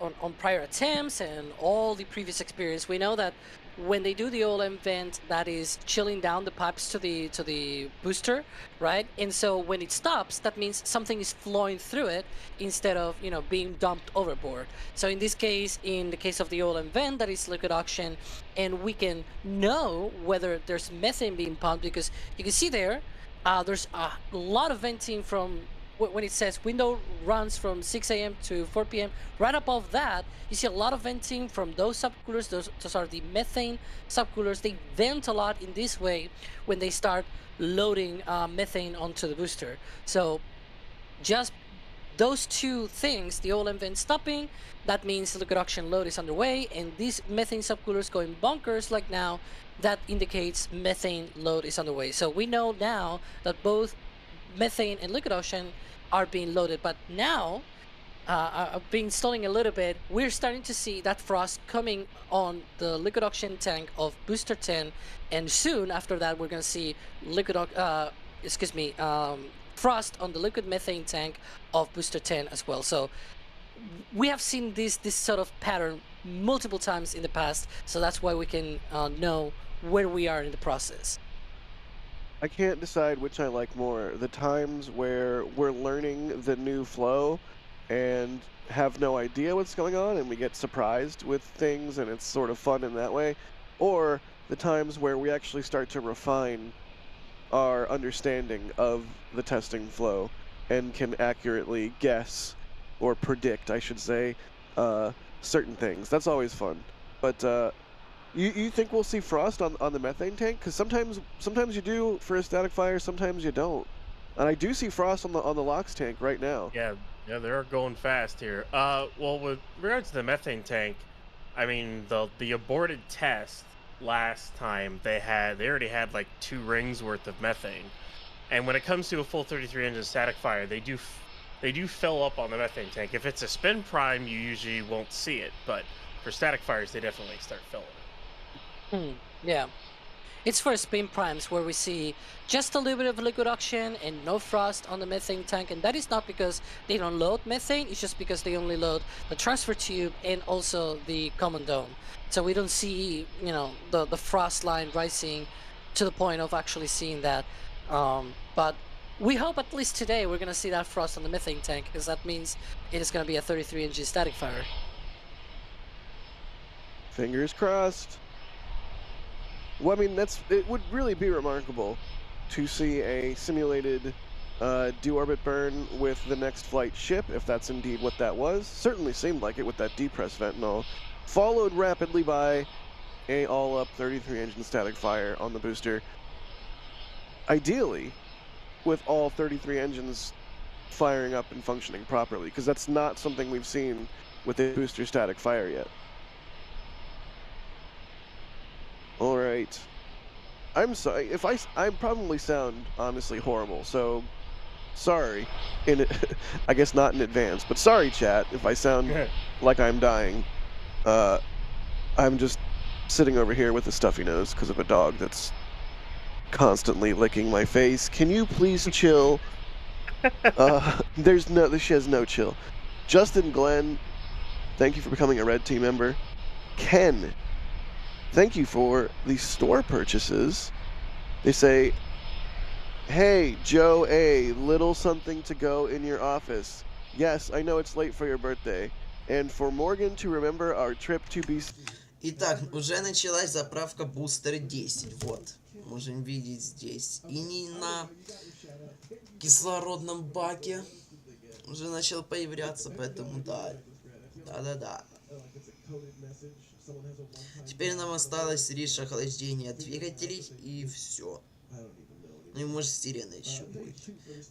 on prior attempts and all the previous experience, we know that when they do the OLM vent, that is chilling down the pipes to the booster, right? And so when it stops, that means something is flowing through it instead of, you know, being dumped overboard. So in this case, in the case of the OLM vent, that is liquid oxygen, and we can know whether there's methane being pumped because you can see there's a lot of venting from when it says window runs from 6 a.m. to 4 p.m. Right above that, you see a lot of venting from those subcoolers. Those are the methane subcoolers. They vent a lot in this way when they start loading methane onto the booster. So just those two things, the OLM vent stopping, that means liquid oxygen load is underway, and these methane subcoolers going bonkers like now, that indicates methane load is underway. So we know now that both methane and liquid oxygen are being loaded, but now I've been stalling a little bit. We're starting to see that frost coming on the liquid oxygen tank of booster 10, and soon after that we're going to see frost on the liquid methane tank of booster 10 as well. So we have seen this sort of pattern multiple times in the past, so that's why we can know where we are in the process. I can't decide which I like more. The times where we're learning the new flow and have no idea what's going on and we get surprised with things and it's sort of fun in that way, or the times where we actually start to refine our understanding of the testing flow and can accurately guess or predict, I should say, certain things. That's always fun. But you think we'll see frost on the methane tank? Because sometimes you do for a static fire, sometimes you don't. And I do see frost on the LOX tank right now. Yeah, they're going fast here. Well, with regards to the methane tank, I mean the aborted test last time they already had like 2 rings worth of methane, And when it comes to a full 33 engine static fire, they do fill up on the methane tank. If it's a spin prime, you usually won't see it, but for static fires, they definitely start filling. Yeah. It's for spin primes where we see just a little bit of liquid oxygen and no frost on the methane tank, and that is not because they don't load methane, it's just because they only load the transfer tube and also the common dome. So we don't see, you know, the frost line rising to the point of actually seeing that. But we hope at least today we're gonna see that frost on the methane tank, because that means it is gonna be a 33 engine static fire. Fingers crossed. Well, I mean, it would really be remarkable to see a simulated deorbit burn with the next flight ship, if that's indeed what that was. Certainly seemed like it with that depress vent and all. Followed rapidly by a all-up 33 engine static fire on the booster. Ideally, with all 33 engines firing up and functioning properly, because that's not something we've seen with the booster static fire yet. All right. I'm sorry if I probably sound honestly horrible, so sorry. I guess not in advance, but sorry, chat, if I sound like I'm dying. I'm just sitting over here with a stuffy nose because of a dog that's constantly licking my face. Can you please chill? She has no chill. Justin Glenn, thank you for becoming a Red Team member. Ken, thank you for the store purchases. They say, hey, Joe A., little something to go in your office. Yes, I know it's late for your birthday. And for Morgan to remember our trip to be... Итак, уже началась заправка бустера 10. Вот. Можем видеть здесь иней на кислородном баке. Уже начал появляться, поэтому да. Да-да-да. Теперь нам осталось лишь охлаждение двигателей и все. Ну и может сирена еще будет.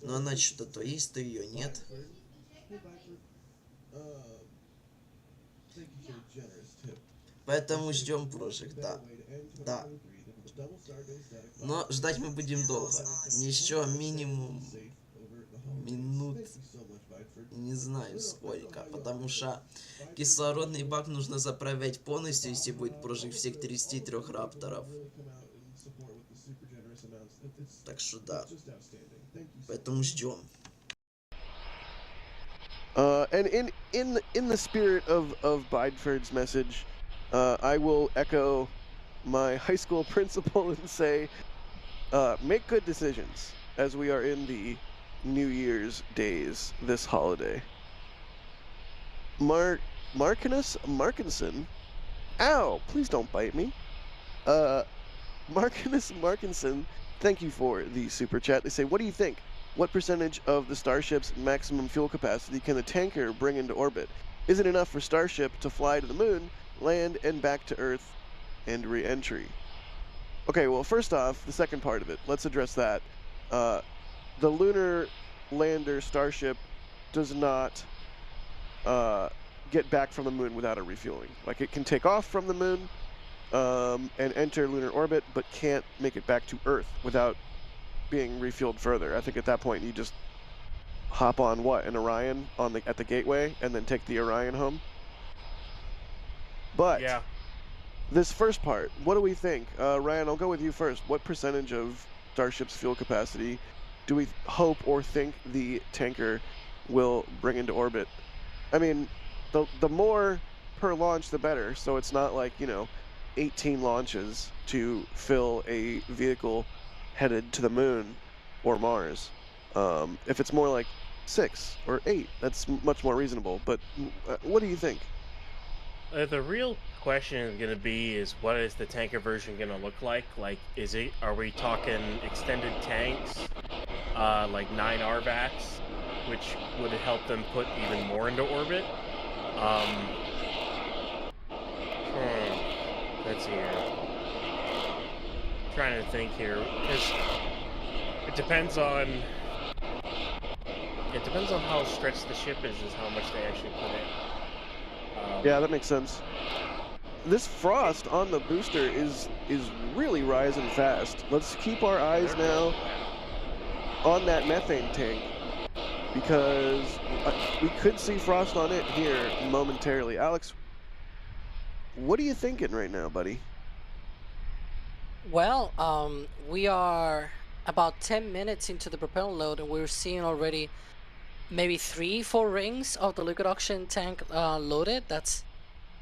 Но она что-то то есть, то ее нет. Поэтому ждем прожиг, да. Да. Но ждать мы будем долго. Еще минимум минут, не знаю сколько, потому что кислородный бак нужно заправлять полностью, если будет прожиг всех 33 рапторов. Так что да. Поэтому ждем. And in the spirit of Bideford's message, I will echo my high school principal and say, make good decisions as we are in the New Year's days this holiday. Markinson, ow! Please don't bite me. Markinson, thank you for the super chat. They say, what do you think? What percentage of the Starship's maximum fuel capacity can the tanker bring into orbit? Is it enough for Starship to fly to the moon, land, and back to Earth, and re-entry? Okay, well, first off, the second part of it. Let's address that. The lunar lander Starship does not get back from the moon without a refueling. Like, it can take off from the moon and enter lunar orbit, but can't make it back to Earth without being refueled further. I think at that point you just hop on an Orion at the gateway and then take the Orion home. But yeah, this first part, what do we think? Ryan, I'll go with you first. What percentage of Starship's fuel capacity do we hope or think the tanker will bring into orbit? I mean, the more per launch, the better. So it's not like, 18 launches to fill a vehicle headed to the moon or Mars. If it's more like 6 or 8, that's much more reasonable. But what do you think? The real question is going to be is what is the tanker version going to look like? Like, are we talking extended tanks, like 9 RVACs, which would help them put even more into orbit? Let's see here. Trying to think here, because it depends on how stretched the ship is how much they actually put in. Yeah, that makes sense. This frost on the booster is really rising fast. Let's keep our eyes now on that methane tank, because we could see frost on it here momentarily. Alex, what are you thinking right now, buddy? Well, we are about 10 minutes into the propellant load, and we're seeing already maybe 3-4 rings of the liquid oxygen tank loaded. That's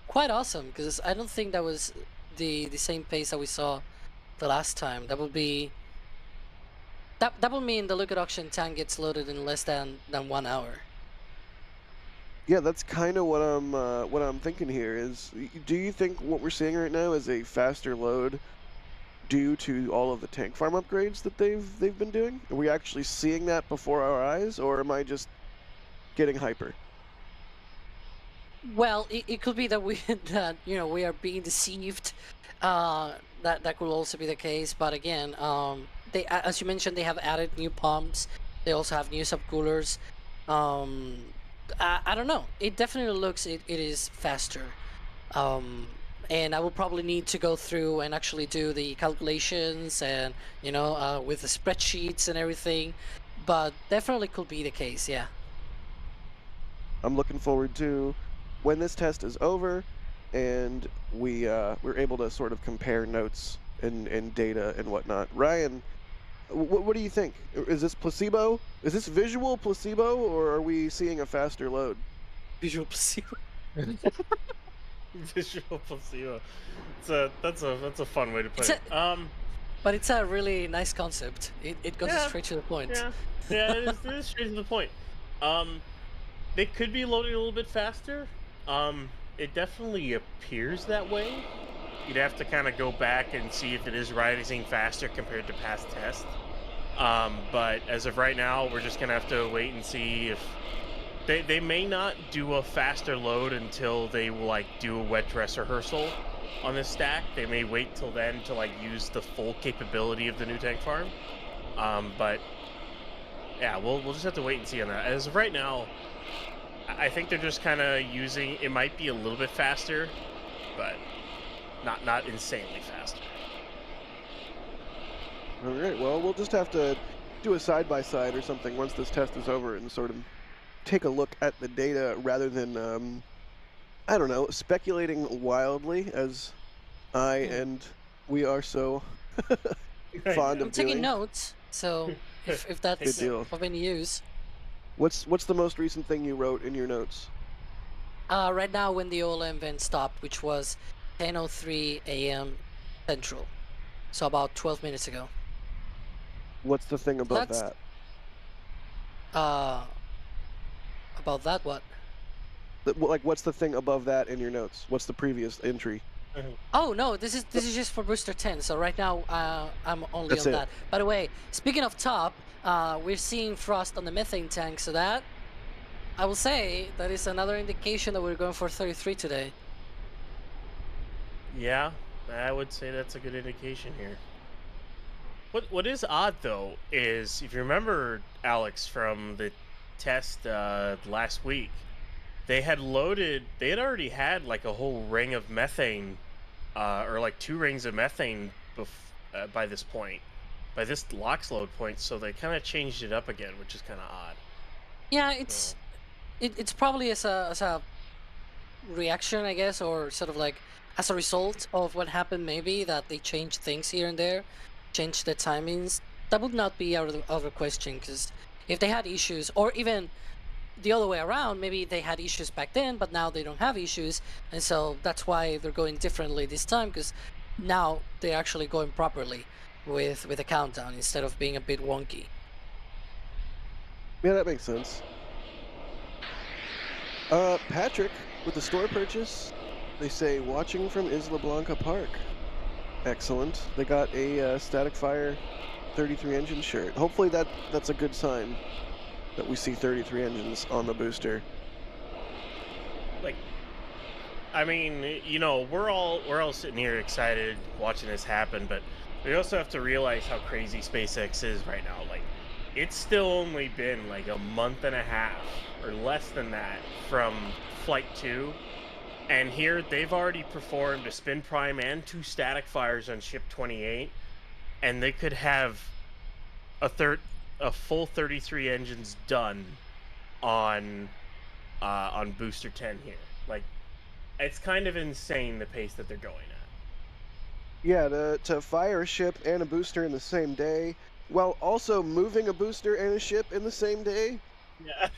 quite awesome, because I don't think that was the same pace that we saw the last time. That would be that would mean the liquid oxygen tank gets loaded in less than 1 hour. Yeah, that's kind of what I'm thinking here. Is, do you think what we're seeing right now is a faster load due to all of the tank farm upgrades that they've been doing? Are we actually seeing that before our eyes, or am I just getting hyper? Well, it could be that we we are being deceived. That could also be the case. But again, they, as you mentioned, they have added new pumps. They also have new subcoolers. I don't know. It definitely looks it is faster. And I will probably need to go through and actually do the calculations and with the spreadsheets and everything. But definitely could be the case. Yeah. I'm looking forward to when this test is over and we're able to sort of compare notes and data and whatnot. Ryan, what do you think? Is this placebo? Is this visual placebo, or are we seeing a faster load? Visual placebo. Visual placebo. That's a fun way to put it. But it's a really nice concept. It goes straight to the point. Yeah, it is straight to the point. They could be loading a little bit faster. It definitely appears that way. You'd have to kind of go back and see if it is rising faster compared to past tests. But as of right now, we're just gonna have to wait and see if they may not do a faster load until they will do a wet dress rehearsal on this stack. They may wait till then to use the full capability of the new tank farm. But yeah, we'll just have to wait and see on that. As of right now, I think they're just kind of using. It might be a little bit faster, but not insanely faster. All right. Well, we'll just have to do a side-by-side or something once this test is over and sort of take a look at the data rather than I don't know, speculating wildly as I and we are so fond I'm of taking doing. notes, so if that's of any use. What's the most recent thing you wrote in your notes? Right now, when the OLM vent stopped, which was 10:03 a.m. Central, so about 12 minutes ago. What's the thing above That's- that? About that, what? What's the thing above that in your notes? What's the previous entry? Oh no, this is just for booster 10. So right now, I'm only That's on it. that. By the way, speaking of top, we're seeing frost on the methane tank, so that I will say that is another indication that we're going for 33 today. Yeah, I would say that's a good indication here. What is odd though is, if you remember, Alex, from the test last week, they had already had a whole ring of methane, or 2 rings of methane by this point, by this LOX load point. So they kind of changed it up again, which is kind of odd. Yeah, it's probably as a reaction, I guess, or sort of as a result of what happened. Maybe that they changed things here and there, changed the timings. That would not be out of the question, because if they had issues, or even the other way around, maybe they had issues back then, but now they don't have issues, and so that's why they're going differently this time, because now they're actually going properly with a countdown instead of being a bit wonky. Yeah, that makes sense. Patrick, with the store purchase, they say watching from Isla Blanca Park. Excellent. They got a Static Fire 33 engine shirt. Hopefully that's a good sign that we see 33 engines on the booster. I mean, we're all sitting here excited watching this happen, but we also have to realize how crazy SpaceX is right now. It's still only been a month and a half or less than that from Flight 2, and here they've already performed a spin prime and 2 static fires on Ship 28, and they could have a third a full 33 engines done on Booster 10 here. Like, it's kind of insane the pace that they're going at. Yeah, to fire a ship and a booster in the same day, while also moving a booster and a ship in the same day, Yeah.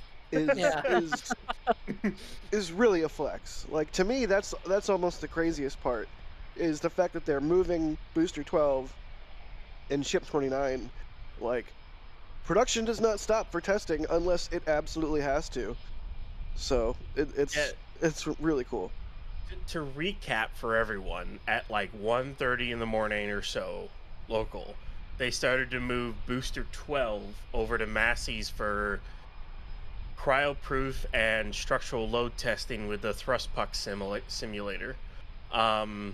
is really a flex. Like, to me, that's almost the craziest part, is the fact that they're moving booster 12 and ship 29. Like, production does not stop for testing unless it absolutely has to. So it's really cool. To recap for everyone, at like 1:30 in the morning or so local, they started to move booster 12 over to Massey's for cryoproof and structural load testing with the thrust puck simulator. And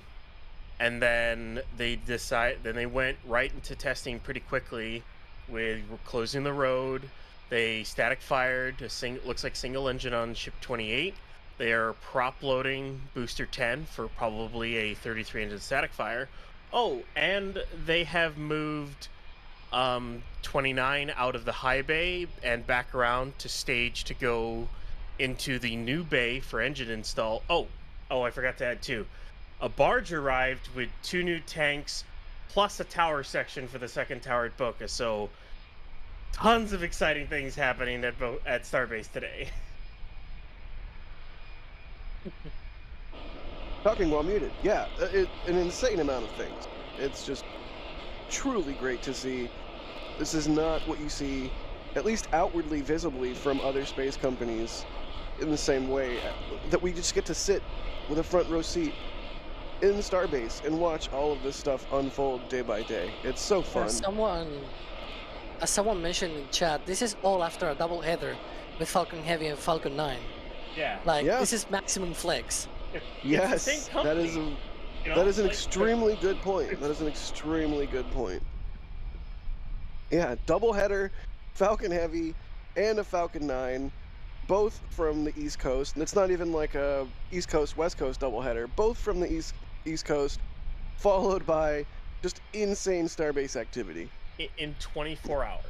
then they went right into testing pretty quickly with closing the road. They static fired looks like single engine on ship 28. They are prop loading booster 10 for probably a 33 engine static fire. Oh, and they have moved 29 out of the high bay and back around to stage to go into the new bay for engine install. Oh, I forgot to add too. A barge arrived with 2 new tanks plus a tower section for the second tower at Boca. So tons of exciting things happening at Starbase today. Talking while muted. Yeah, an insane amount of things. It's just truly great to see. This is not what you see, at least outwardly visibly, from other space companies in the same way, that we just get to sit with a front row seat in Starbase and watch all of this stuff unfold day by day. It's so fun. As someone mentioned in chat, this is all after a double header with Falcon Heavy and Falcon 9. Yeah. This is maximum flex. Yes, that is an like, extremely good point. That is an extremely good point. Yeah, double header, Falcon Heavy, and a Falcon 9, both from the East Coast. And it's not even like a East Coast West Coast double header. Both from the East Coast, followed by just insane Starbase activity in 24 hours.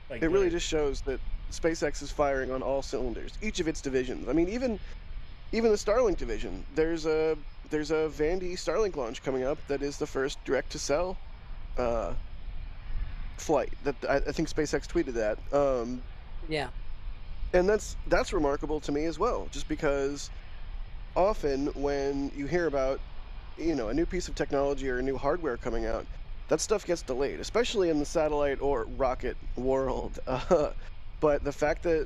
Like, it really just shows that SpaceX is firing on all cylinders. Each of its divisions. I mean, even the Starlink division. There's a Vandy Starlink launch coming up that is the first direct-to-cell flight. That I think SpaceX tweeted that. Yeah. And that's remarkable to me as well, just because often when you hear about, a new piece of technology or a new hardware coming out, that stuff gets delayed, especially in the satellite or rocket world. But the fact that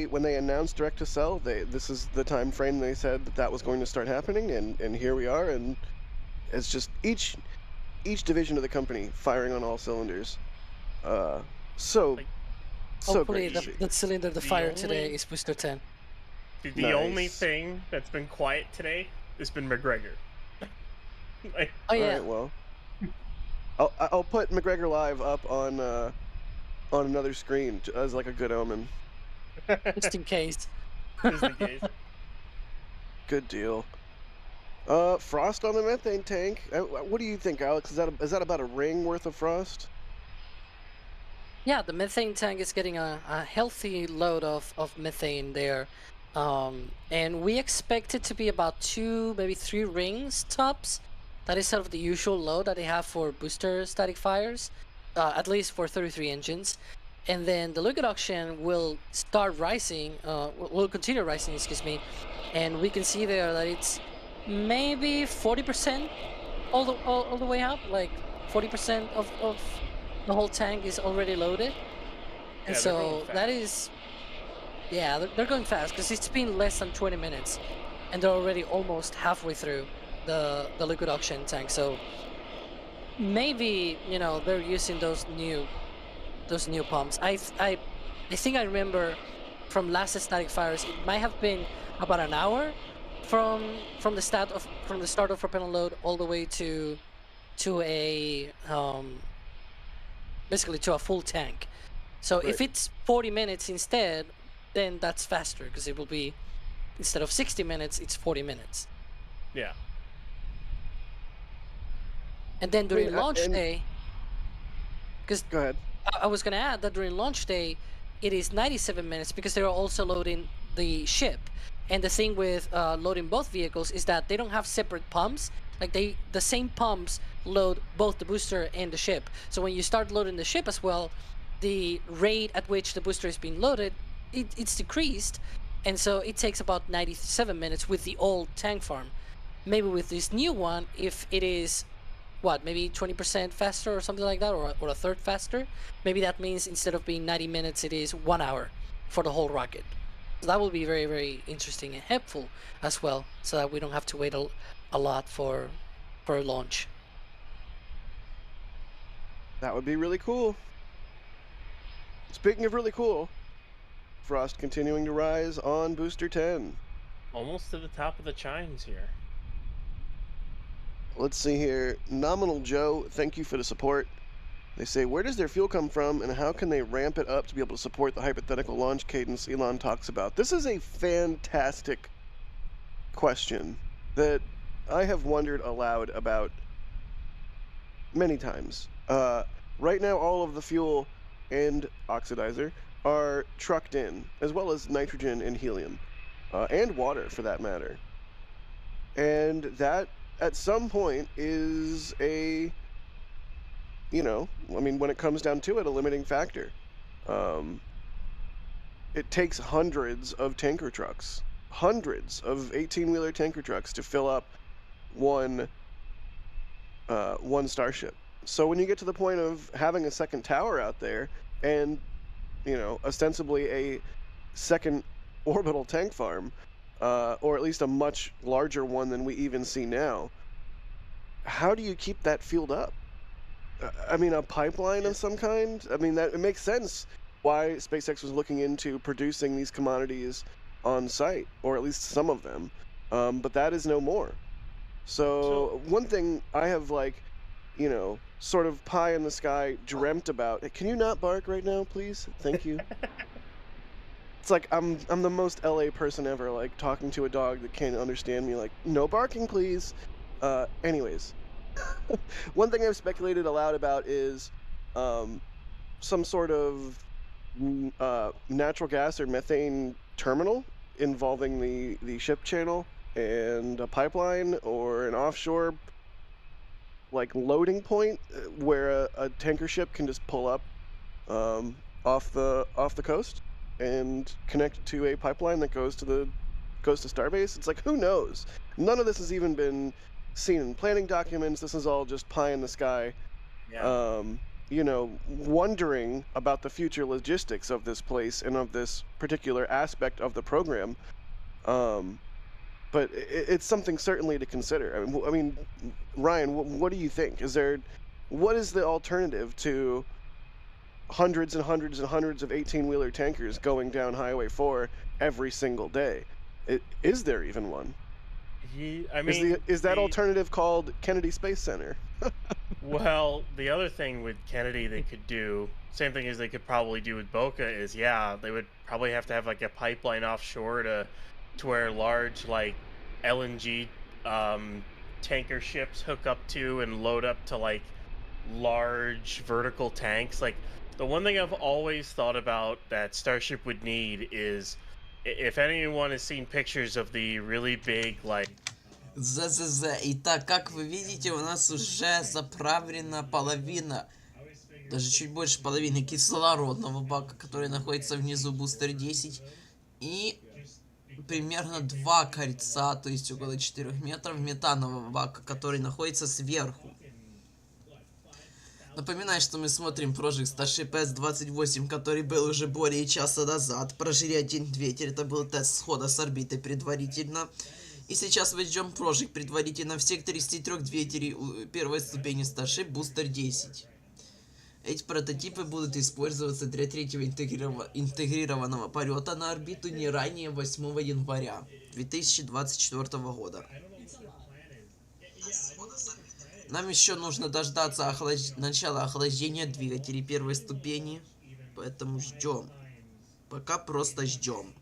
when they announced direct-to-cell, this is the time frame they said that was going to start happening, and here we are, and it's just each division of the company firing on all cylinders. Hopefully great. the cylinder to fire today is Booster 10. The only thing that's been quiet today has been McGregor. Oh yeah. All right, well, I'll put McGregor live up on another screen as like a good omen. Just in case. Just in case. Good deal. Frost on the methane tank. What do you think, Alex? Is that about a ring worth of frost? Yeah, the methane tank is getting a healthy load of methane there. And we expect it to be about 2, maybe 3 rings tops. That is sort of the usual load that they have for booster static fires, at least for 33 engines. And then the liquid oxygen will start rising, will continue rising, excuse me. And we can see there that it's maybe 40% all the way up, like 40% of the whole tank is already loaded. And so that is, yeah, they're going fast because it's been less than 20 minutes and they're already almost halfway through the liquid oxygen tank. So maybe, they're using those new pumps. I think I remember from last static fires, it might have been about an hour from the start of propellant load all the way to a basically to a full tank. So Right. if it's 40 minutes instead, then that's faster because it will be, instead of 60 minutes, it's 40 minutes. Yeah. And then during launch and- day, because Go ahead. I was gonna add that during launch day, it is 97 minutes because they are also loading the ship. And the thing with loading both vehicles is that they don't have separate pumps. Like the same pumps load both the booster and the ship. So when you start loading the ship as well, the rate at which the booster is being loaded, it's decreased. And so it takes about 97 minutes with the old tank farm. Maybe with this new one, if it is, what, maybe 20% faster or something like that, or a third faster, maybe that means instead of being 90 minutes, it is 1 hour for the whole rocket. So that will be very, very interesting and helpful as well, so that we don't have to wait a lot for a launch. That would be really cool. Speaking of really cool, Frost continuing to rise on Booster 10. Almost to the top of the chimes here. Let's see here. Nominal Joe, thank you for the support. They say, where does their fuel come from and how can they ramp it up to be able to support the hypothetical launch cadence Elon talks about? This is a fantastic question that I have wondered aloud about many times. Right now, all of the fuel and oxidizer are trucked in, as well as nitrogen and helium, and water for that matter. And that, at some point, is a, you know, I mean, when it comes down to it, a limiting factor. It takes hundreds of tanker trucks, hundreds of 18-wheeler tanker trucks to fill up one Starship. So when you get to the point of having a second tower out there and, you know, ostensibly a second orbital tank farm, or at least a much larger one than we even see now, how do you keep that fueled up? I mean, a pipeline of some kind? I mean, that it makes sense why SpaceX was looking into producing these commodities on site, or at least some of them, but that is no more. So one thing I have, like, you know, sort of pie in the sky dreamt about. Can you not bark right now, please? Thank you. It's like I'm the most LA person ever, like talking to a dog that can't understand me, like, no barking, please. Anyways, one thing I've speculated aloud about is some sort of natural gas or methane terminal involving the ship channel and a pipeline, or an offshore like loading point where a tanker ship can just pull up off the coast and connect to a pipeline that goes to Starbase. It's like, who knows? None of this has even been seen in planning documents. This is all just pie in the sky. Yeah. You know, wondering about the future logistics of this place and of this particular aspect of the program. But it's something certainly to consider. I mean, Ryan, what do you think? What is the alternative to hundreds and hundreds and hundreds of 18-wheeler tankers going down Highway 4 every single day? Is there even one? I mean, is that alternative called Kennedy Space Center? Well, the other thing with Kennedy they could do, same thing as they could probably do with Boca, is they would probably have to have like a pipeline offshore to where large like LNG tanker ships hook up to and load up to like large vertical tanks. Like, the one thing I've always thought about that Starship would need is, if anyone has seen pictures of the really big like Итак, как вы видите, у нас уже заправлена половина, даже чуть больше половины кислородного бака, который находится внизу Бустер 10, и примерно 2 кольца, то есть около 4 метров метанового бака, который находится сверху. Напоминаю, что мы смотрим прожиг Starship S-28, который был уже более часа назад. Прожили один двигатель, это был тест схода с орбиты предварительно. И сейчас мы ждем прожиг предварительно всех 33 двигателей первой ступени Starship Booster 10. Эти прототипы будут использоваться для третьего интегрированного полета на орбиту не ранее 8 января 2024 года. Нам еще нужно дождаться начала охлаждения двигателей первой ступени, поэтому ждем. Пока просто ждем.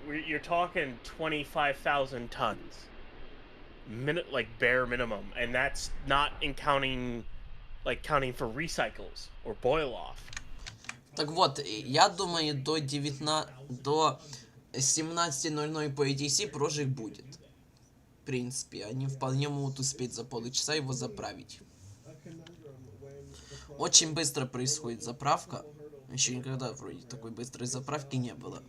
You're talking 25,000 tons, like bare minimum, and that's not counting like counting for recycles or boil off. Так вот, я думаю, до 17:00 по ETC прожиг будет. В принципе, они вполне могут успеть за полчаса его заправить. Очень быстро происходит заправка. Еще никогда вроде такой быстрой заправки не было.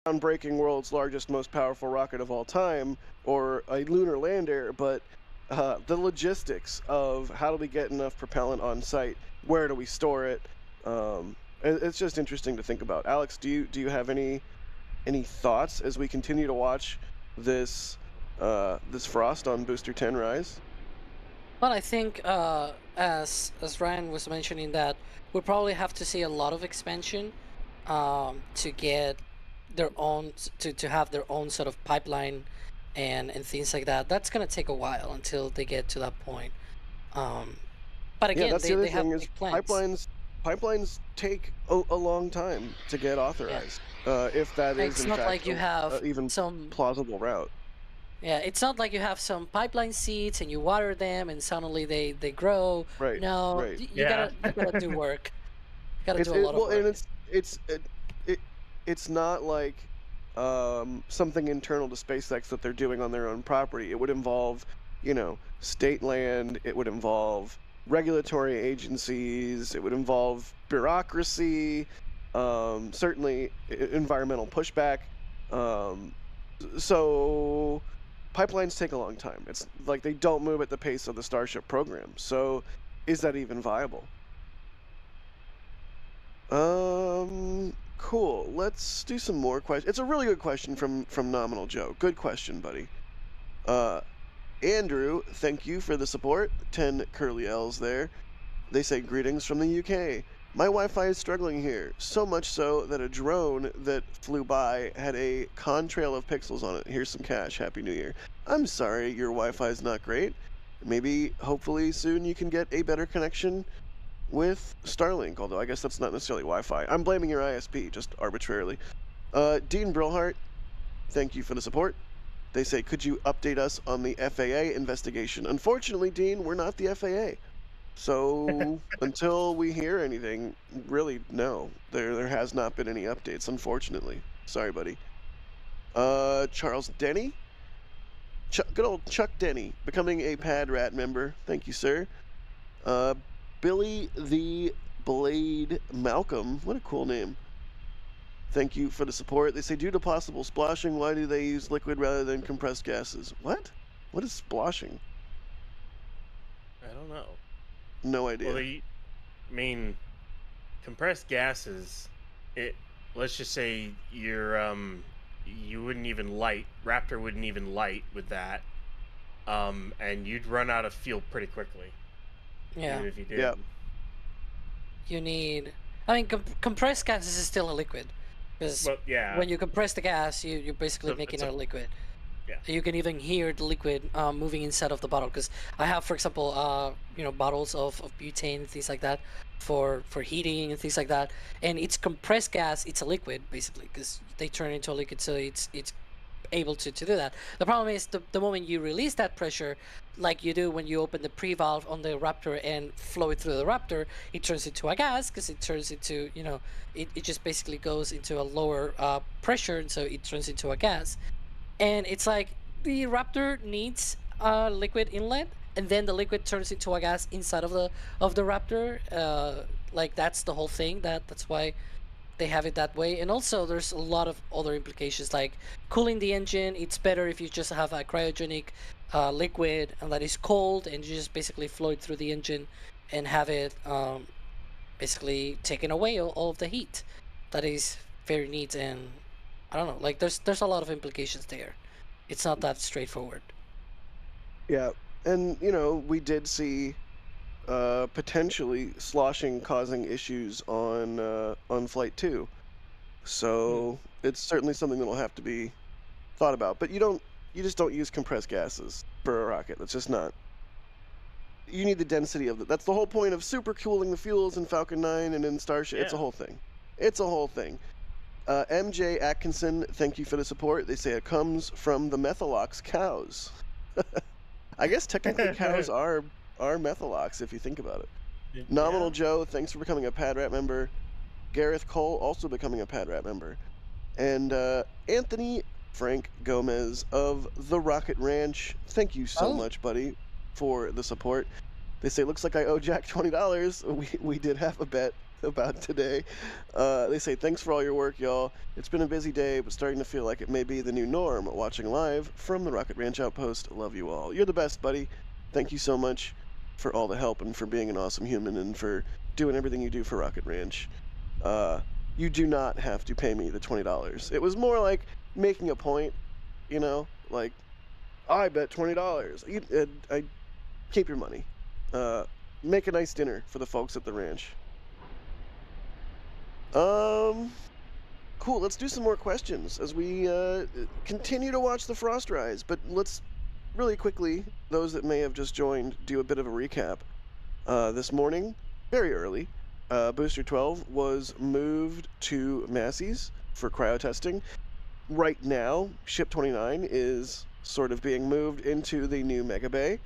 Groundbreaking world's largest, most powerful rocket of all time, or a lunar lander, but the logistics of how do we get enough propellant on site, where do we store it, it's just interesting to think about. Alex, do you have any thoughts as we continue to watch this this frost on Booster 10 rise? Well, I think as Ryan was mentioning, that we'll probably have to see a lot of expansion to get their own to have their own sort of pipeline and things like that. That's gonna take a while until they get to that point. But again, yeah, that's the other they have thing is big plans. pipelines take a long time to get authorized. If that is It's in not fact like you have even some plausible route. Yeah, it's not like you have some pipeline seeds and you water them and suddenly they grow. Right, No, right. you Yeah. gotta do work. You gotta It's do a lot of well, work. and it's not like something internal to SpaceX that they're doing on their own property. It would involve, you know, state land. It would involve regulatory agencies. It would involve bureaucracy. Certainly environmental pushback. So pipelines take a long time. It's like they don't move at the pace of the Starship program. So is that even viable? Cool. Let's do some more questions. It's a really good question from Nominal Joe. Good question, buddy. Andrew, thank you for the support. 10 curly L's there. They say greetings from the UK. My Wi-Fi is struggling here, so much so that a drone that flew by had a contrail of pixels on it. Here's some cash. Happy New Year. I'm sorry your Wi-Fi is not great. Maybe, hopefully, soon you can get a better connection with Starlink, although I guess that's not necessarily Wi-Fi. I'm blaming your ISP, just arbitrarily. Dean Brilhart, thank you for the support. They say, could you update us on the FAA investigation? Unfortunately, Dean, we're not the FAA. So until we hear anything, really, no. There has not been any updates, unfortunately. Sorry, buddy. Charles Denny? Good old Chuck Denny, becoming a Pad Rat member. Thank you, sir. Billy the Blade Malcolm. What a cool name. Thank you for the support. They say, due to possible splashing, why do they use liquid rather than compressed gases? What? What is splashing? I don't know. No idea. Well, I mean, compressed gases. Let's just say you wouldn't even light. Raptor wouldn't even light with that, and you'd run out of fuel pretty quickly. Yeah. Even if you did. Yeah. You need. I mean, compressed gases is still a liquid, because Well, yeah. when you compress the gas, you're basically So making it's it a liquid. Yeah. You can even hear the liquid moving inside of the bottle. Because I have, for example, bottles of butane and things like that for heating and things like that. And it's compressed gas. It's a liquid basically, because they turn into a liquid, so it's able to do that. The problem is the moment you release that pressure, like you do when you open the pre-valve on the Raptor and flow it through the Raptor, it turns into a gas, because it turns into, it just basically goes into a lower pressure, and so it turns into a gas. And it's like the Raptor needs a liquid inlet, and then the liquid turns into a gas inside of the Raptor. Like that's the whole thing. That's why they have it that way. And also there's a lot of other implications, like cooling the engine. It's better if you just have a cryogenic liquid and that is cold, and you just basically flow it through the engine and have it basically taking away all of the heat. That is very neat, and I don't know, like there's a lot of implications there. It's not that straightforward. Yeah, and we did see potentially sloshing causing issues on Flight 2, so it's certainly something that'll have to be thought about. But you just don't use compressed gases for a rocket. That's just not. You need the density of it. That's the whole point of supercooling the fuels in Falcon 9 and in Starship. Yeah. It's a whole thing. It's a whole thing. MJ Atkinson, thank you for the support. They say it comes from the Methalox cows. I guess technically cows are Methalox if you think about it. Nominal Yeah. Joe, thanks for becoming a PadRat member. Gareth Cole, also becoming a PadRat member. And Anthony Frank Gomez of the Rocket Ranch, thank you so Oh. much, buddy, for the support. They say, looks like I owe Jack $20. We did have a bet about today. They say, thanks for all your work, y'all. It's been a busy day, but starting to feel like it may be the new norm. Watching live from the Rocket Ranch Outpost. Love you all. You're the best, buddy. Thank you so much for all the help and for being an awesome human and for doing everything you do for Rocket Ranch. You do not have to pay me the $20. It was more like making a point, you know, like, I bet $20. I keep your money. Make a nice dinner for the folks at the ranch. Cool. Let's do some more questions as we continue to watch the frost rise. But let's really quickly, those that may have just joined, do a bit of a recap. This morning, very early, Booster 12 was moved to Massey's for cryo testing. Right now, Ship 29 is sort of being moved into the new Mega Bay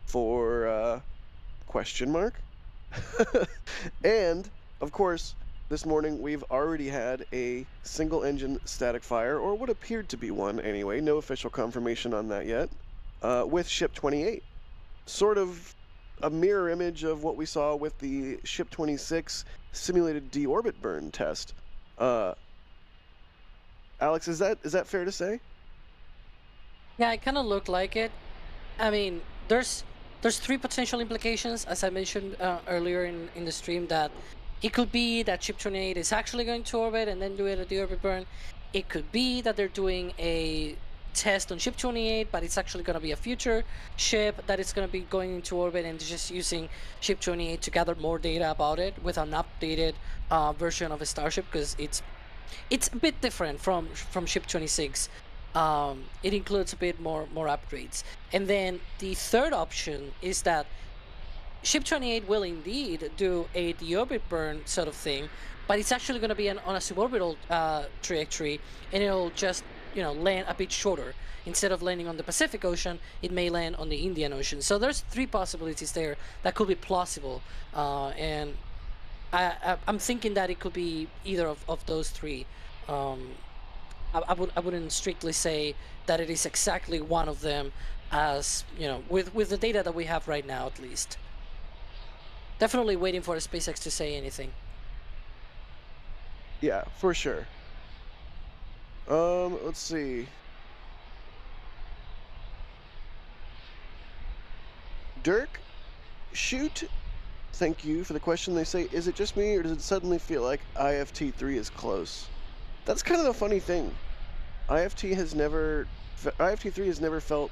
for question mark. And of course, this morning we've already had a single engine static fire, or what appeared to be one anyway, no official confirmation on that yet, with Ship 28. Sort of a mirror image of what we saw with the Ship 26 simulated deorbit burn test. Alex, is that fair to say? Yeah, it kind of looked like it. I mean, there's three potential implications, as I mentioned earlier in the stream, that it could be that Ship 28 is actually going to orbit and then do a deorbit burn. It could be that they're doing a test on Ship 28, but it's actually going to be a future ship that is going to be going into orbit and just using Ship 28 to gather more data about it with an updated version of a Starship, because it's a bit different from Ship 26. It includes a bit more upgrades. And then the third option is that Ship 28 will indeed do a deorbit burn sort of thing, but it's actually going to be on a suborbital trajectory, and it'll just land a bit shorter. Instead of landing on the Pacific Ocean, it may land on the Indian Ocean. So there's three possibilities there that could be plausible, and I'm thinking that it could be either of those three. I wouldn't strictly say that it is exactly one of them, as with the data that we have right now, at least. Definitely waiting for SpaceX to say anything. Yeah, for sure. Let's see. Dirk, shoot. Thank you for the question. They say, is it just me, or does it suddenly feel like IFT3 is close? That's kind of the funny thing. IFT3 has never felt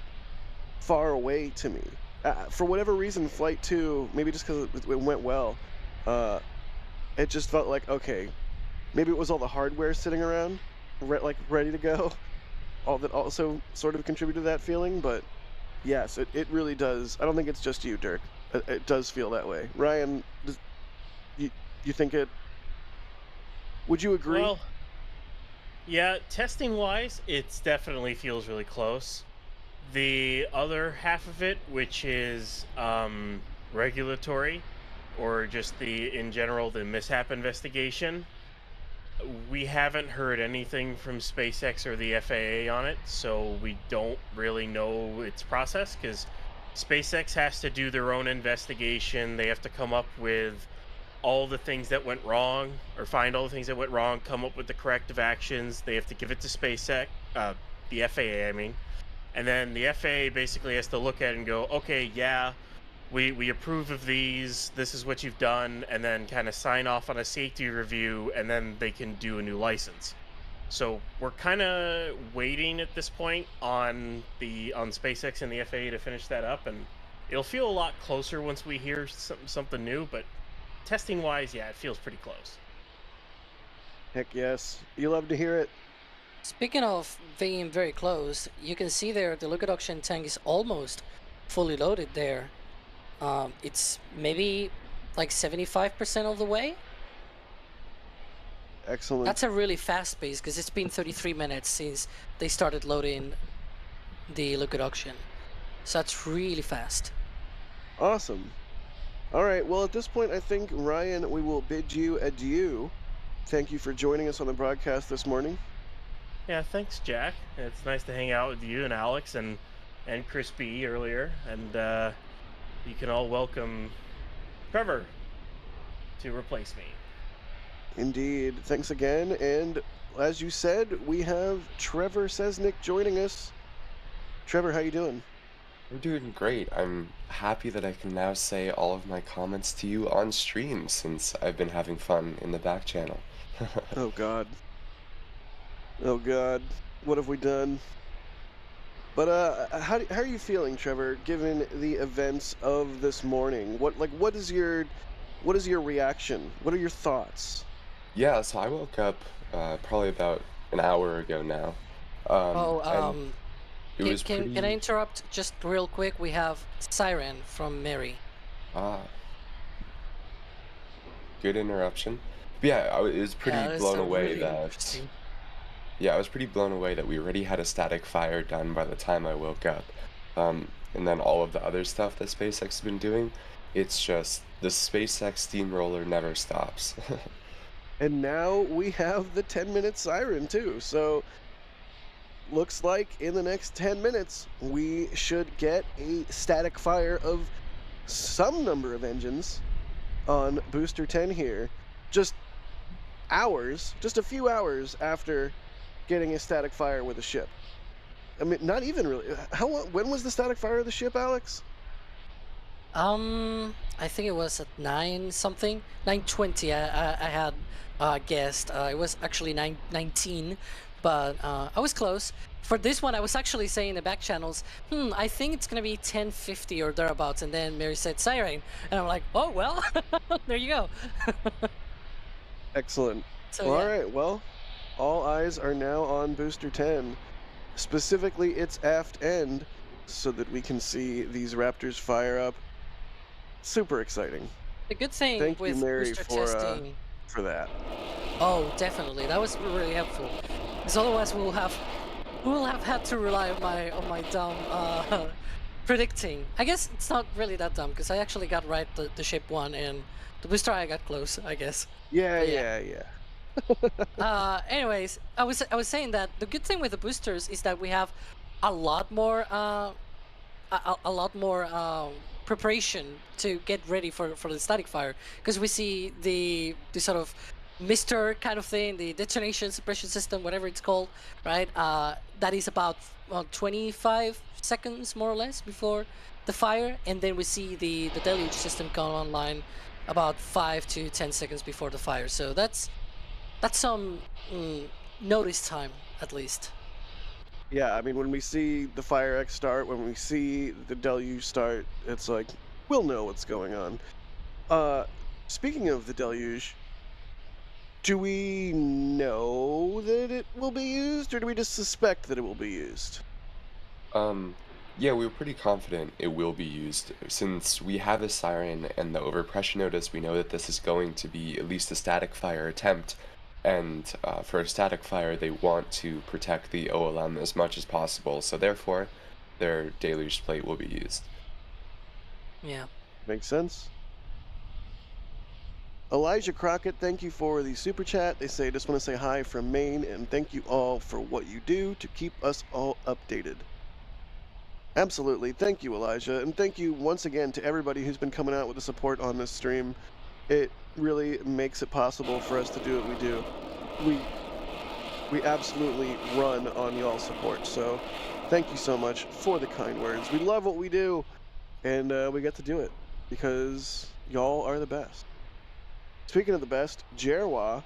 far away to me. For whatever reason, Flight 2, maybe just because it went well, it just felt like, okay, maybe it was all the hardware sitting around, ready to go. All that also sort of contributed to that feeling, but yes, it really does. I don't think it's just you, Dirk. It does feel that way. Ryan, you think it? Would you agree? Well, yeah, testing-wise, it definitely feels really close. The other half of it, which is regulatory, or just in general, the mishap investigation, we haven't heard anything from SpaceX or the FAA on it, so we don't really know its process, because SpaceX has to do their own investigation. They have to come up with all the things that went wrong, or find all the things that went wrong, come up with the corrective actions. They have to give it to SpaceX, the FAA, I mean. And then the FAA basically has to look at it and go, okay, yeah, we approve of these, this is what you've done, and then kind of sign off on a safety review, and then they can do a new license. So we're kind of waiting at this point on SpaceX and the FAA to finish that up, and it'll feel a lot closer once we hear something new, but testing-wise, yeah, it feels pretty close. Heck yes. You love to hear it. Speaking of being very close, you can see there the liquid oxygen tank is almost fully loaded there. It's maybe like 75% of the way. Excellent. That's a really fast pace, because it's been 33 minutes since they started loading the liquid oxygen. So that's really fast. Awesome. All right. Well, at this point, I think, Ryan, we will bid you adieu. Thank you for joining us on the broadcast this morning. Yeah, thanks, Jack. It's nice to hang out with you and Alex and Chris B earlier, and you can all welcome Trevor to replace me. Indeed. Thanks again. And as you said, we have Trevor Sesnick joining us. Trevor, how you doing? I'm doing great. I'm happy that I can now say all of my comments to you on stream since I've been having fun in the back channel. Oh God. Oh God. What have we done? But how are you feeling, Trevor, given the events of this morning? What is your reaction? What are your thoughts? Yeah, so I woke up probably about an hour ago now. And it was can I pretty interrupt just real quick? We have Siren from Mary. good interruption. But yeah, I was pretty Yeah, that's blown a away really that interesting. yeah, I was pretty blown away that we already had a static fire done by the time I woke up. And then all of the other stuff that SpaceX has been doing, it's just the SpaceX steamroller never stops. And now we have the 10-minute siren too. So looks like in the next 10 minutes we should get a static fire of some number of engines on Booster 10 here. Just a few hours after getting a static fire with a ship. I mean, not even really. How long? When was the static fire of the ship, Alex? I think it was at 9 something, 9:20. I had guessed. It was actually 9:19, but I was close. For this one, I was actually saying in the back channels, I think it's gonna be 10:50 or thereabouts, and then Mary said siren, and I'm like, oh well, there you go. Excellent. So Well, yeah. all right. Well, all eyes are now on Booster 10, specifically its aft end, so that we can see these Raptors fire up. Super exciting. The good thing Thank you, with Mary, booster for testing. that. Oh, definitely. That was really helpful. Because otherwise we will have had to rely on my dumb predicting. I guess it's not really that dumb because I actually got right the ship one, and the booster I got close, I guess. Yeah, But yeah. Anyways, I was saying that the good thing with the boosters is that we have a lot more preparation to get ready for the static fire, because we see the sort of Mr. kind of thing, the detonation suppression system, whatever it's called, right? That is about 25 seconds more or less before the fire, and then we see the deluge system come online about 5 to 10 seconds before the fire. So that's some notice time at least. Yeah, I mean, when we see the Fire X start, when we see the Deluge start, it's like, we'll know what's going on. Speaking of the Deluge, do we know that it will be used, or do we just suspect that it will be used? Yeah, we were pretty confident it will be used. Since we have a siren and the overpressure notice, we know that this is going to be at least a static fire attempt. And for a static fire, they want to protect the OLM as much as possible, so therefore, their deluge plate will be used. Yeah. Makes sense. Elijah Crockett, thank you for the super chat. They say, just want to say hi from Maine, and thank you all for what you do to keep us all updated. Absolutely. Thank you, Elijah. And thank you once again to everybody who's been coming out with the support on this stream. It really makes it possible for us to do what we do. We absolutely run on y'all's support. So thank you so much for the kind words. We love what we do, and we get to do it because y'all are the best. Speaking of the best, Jerwa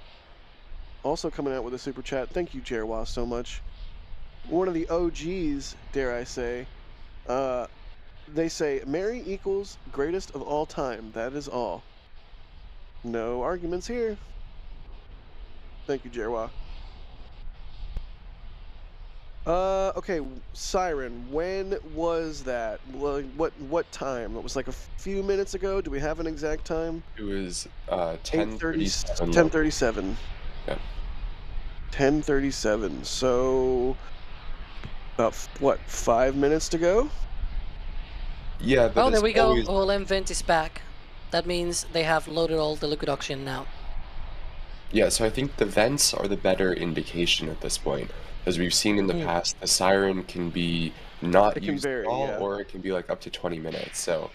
also coming out with a super chat. Thank you, Jerwa, so much. One of the OGs, dare I say. They say, Mary equals greatest of all time. That is all. No arguments here. Thank you, Jerwa. Okay, Siren, when was that? What time? It was like a few minutes ago? Do we have an exact time? It was 10:37. 10:37. Yeah. 10:37. So about what, 5 minutes to go? Yeah, but Oh, there as we go. always, OLM vent is back. That means they have loaded all the liquid oxygen now. Yeah, so I think the vents are the better indication at this point. As we've seen in the past, the siren can be not It can used at vary, all, yeah. or it can be like up to 20 minutes. So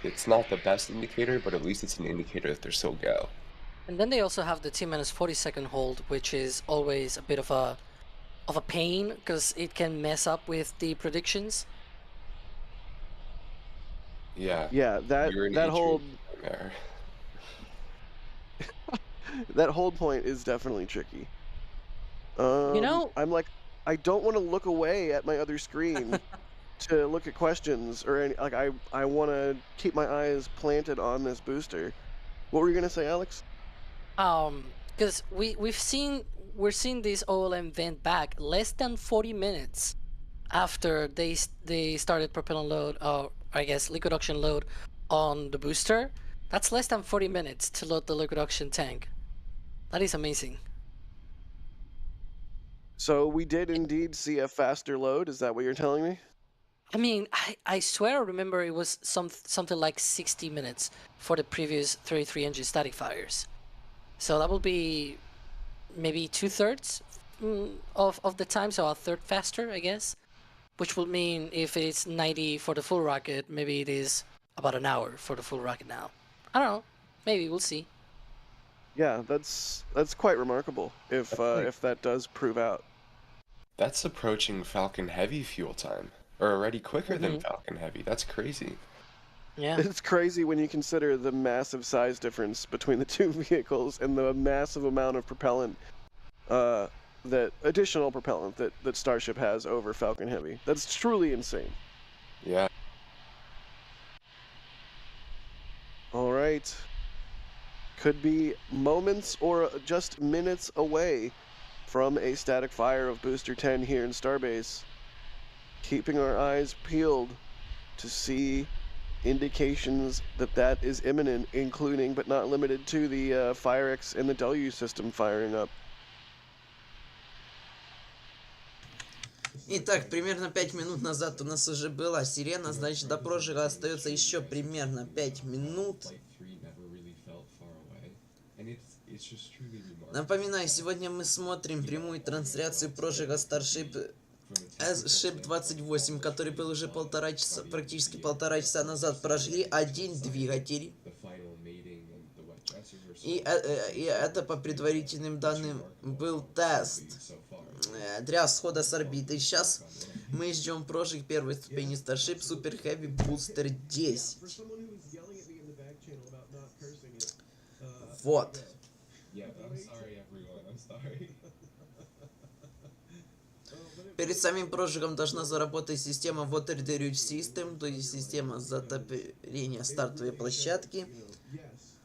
it's not the best indicator, but at least it's an indicator that they're still go. And then they also have the T-40 hold, which is always a bit of a pain because it can mess up with the predictions. Yeah. Yeah, that You're an that Adrian hold there. that hold point is definitely tricky. know- I'm like, I don't want to look away at my other screen to look at questions or any, like I want to keep my eyes planted on this booster. What were you gonna say, Alex? Because we're seeing this OLM vent back less than 40 minutes after they started propellant load, or I guess liquid oxygen load on the booster. That's less than 40 minutes to load the liquid oxygen tank. That is amazing. So we did indeed see a faster load. Is that what you're telling me? I mean, I swear I remember it was something like 60 minutes for the previous 33 engine static fires. So that will be maybe 2/3 of the time, so a third faster, I guess. Which will mean if it's 90 for the full rocket, maybe it is about an hour for the full rocket now. I don't know. Maybe we'll see. Yeah, that's quite remarkable if that does prove out. That's approaching Falcon Heavy fuel time, or already quicker than Falcon Heavy. That's crazy. Yeah. It's crazy when you consider the massive size difference between the two vehicles and the massive amount of propellant, that additional propellant that Starship has over Falcon Heavy. That's truly insane. Yeah. All right. Could be moments or just minutes away from a static fire of Booster 10 here in Starbase. Keeping our eyes peeled to see indications that is imminent, including but not limited to the FireX and the Deluge system firing up. Итак, примерно 5 минут назад у нас уже была сирена, значит до прожига остается еще примерно 5 минут. Напоминаю, сегодня мы смотрим прямую трансляцию прожига Starship Ship 28, который был уже практически полтора часа назад. Прожгли один двигатель. И это по предварительным данным был тест для схода с орбиты. Сейчас мы ждем прожиг первой ступени Starship Super Heavy Booster 10. Вот. Перед самим прожигом должна заработать система Water Deluge System, то есть система затопления стартовой площадки.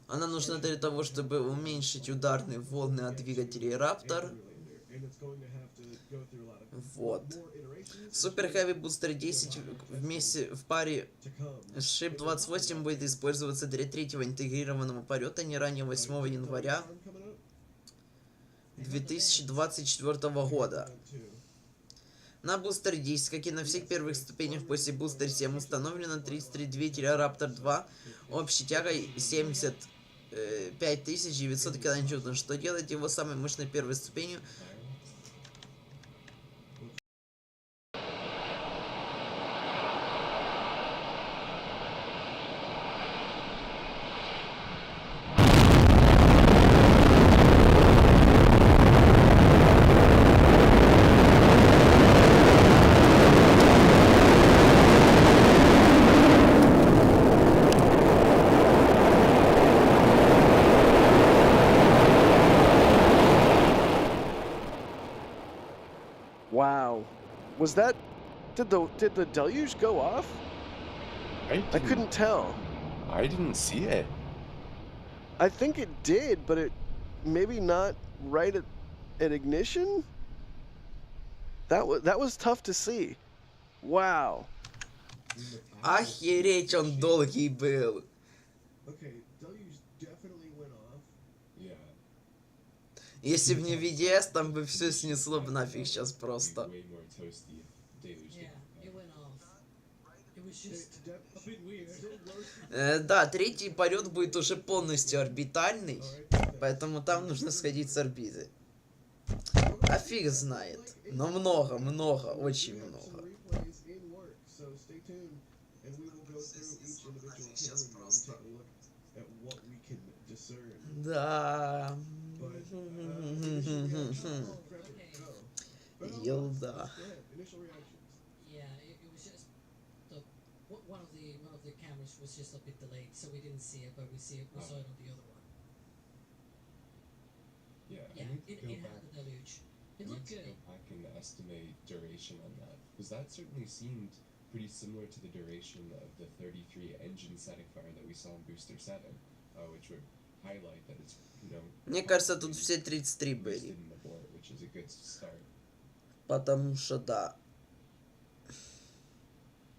Она нужна для того, чтобы уменьшить ударные волны от двигателей Raptor. Вот. Super Heavy Booster 10 вместе в паре с Ship 28 будет использоваться для третьего интегрированного полета не ранее 8 января 2024 года. На бустере 10, как и на всех первых ступенях после бустера 7, установлено 33 двигателя Raptor 2 общей тягой 75900 кН, что делает его самой мощной первой ступенью. Wow. Was that... Did the deluge go off? I couldn't tell. I didn't see it. I think it did, but it maybe not right at ignition? That was tough to see. Wow. Охереть, он долгий был. Okay, deluge definitely went off. Yeah. Если бы не VDS, там бы все снесло бы нафиг сейчас просто. Yeah, it went off. It was just a bit weird. Да, третий полет будет уже полностью орбитальный, поэтому там нужно сходить с орбиты. А фиг знает. Но много, много, очень много. Replays in work, so stay tuned, and we will go through each individual camera and take a look at what we can discern. Да. But initial reactions. Okay. Елда. Go ahead. Initial reactions. Yeah, it was just one of the cameras was just a bit delayed, so we didn't see it, but we saw it on the other one. Yeah, Yeah, I need to it go had back. the deluge. It I need looked to good. go back and estimate duration on that, because that certainly seemed pretty similar to the duration of the 33 engine static fire that we saw in Booster 7, which would highlight that it's, you know, Мне кажется, тут все 33 boosted были. in the board, which is a good start. Потому что да.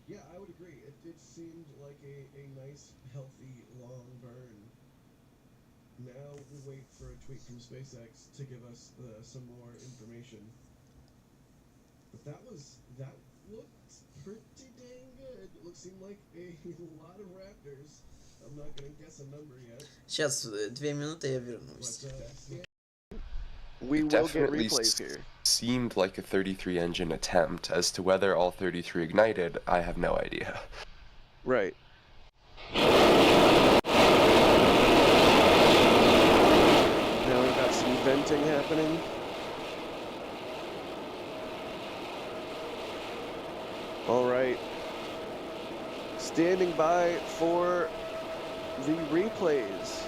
Yeah, I would agree. It seemed like a nice, healthy, long burn. Now we wait for a tweet from SpaceX to give us some more information. But that looked pretty dang good. It seemed like a lot of Raptors. I'm not gonna guess a number yet. Сейчас 2 минуты я вернусь. But We It will get definitely replays here. seemed like a 33 engine attempt. As to whether all 33 ignited, I have no idea. Right. Now we've got some venting happening. All right. Standing by for the replays.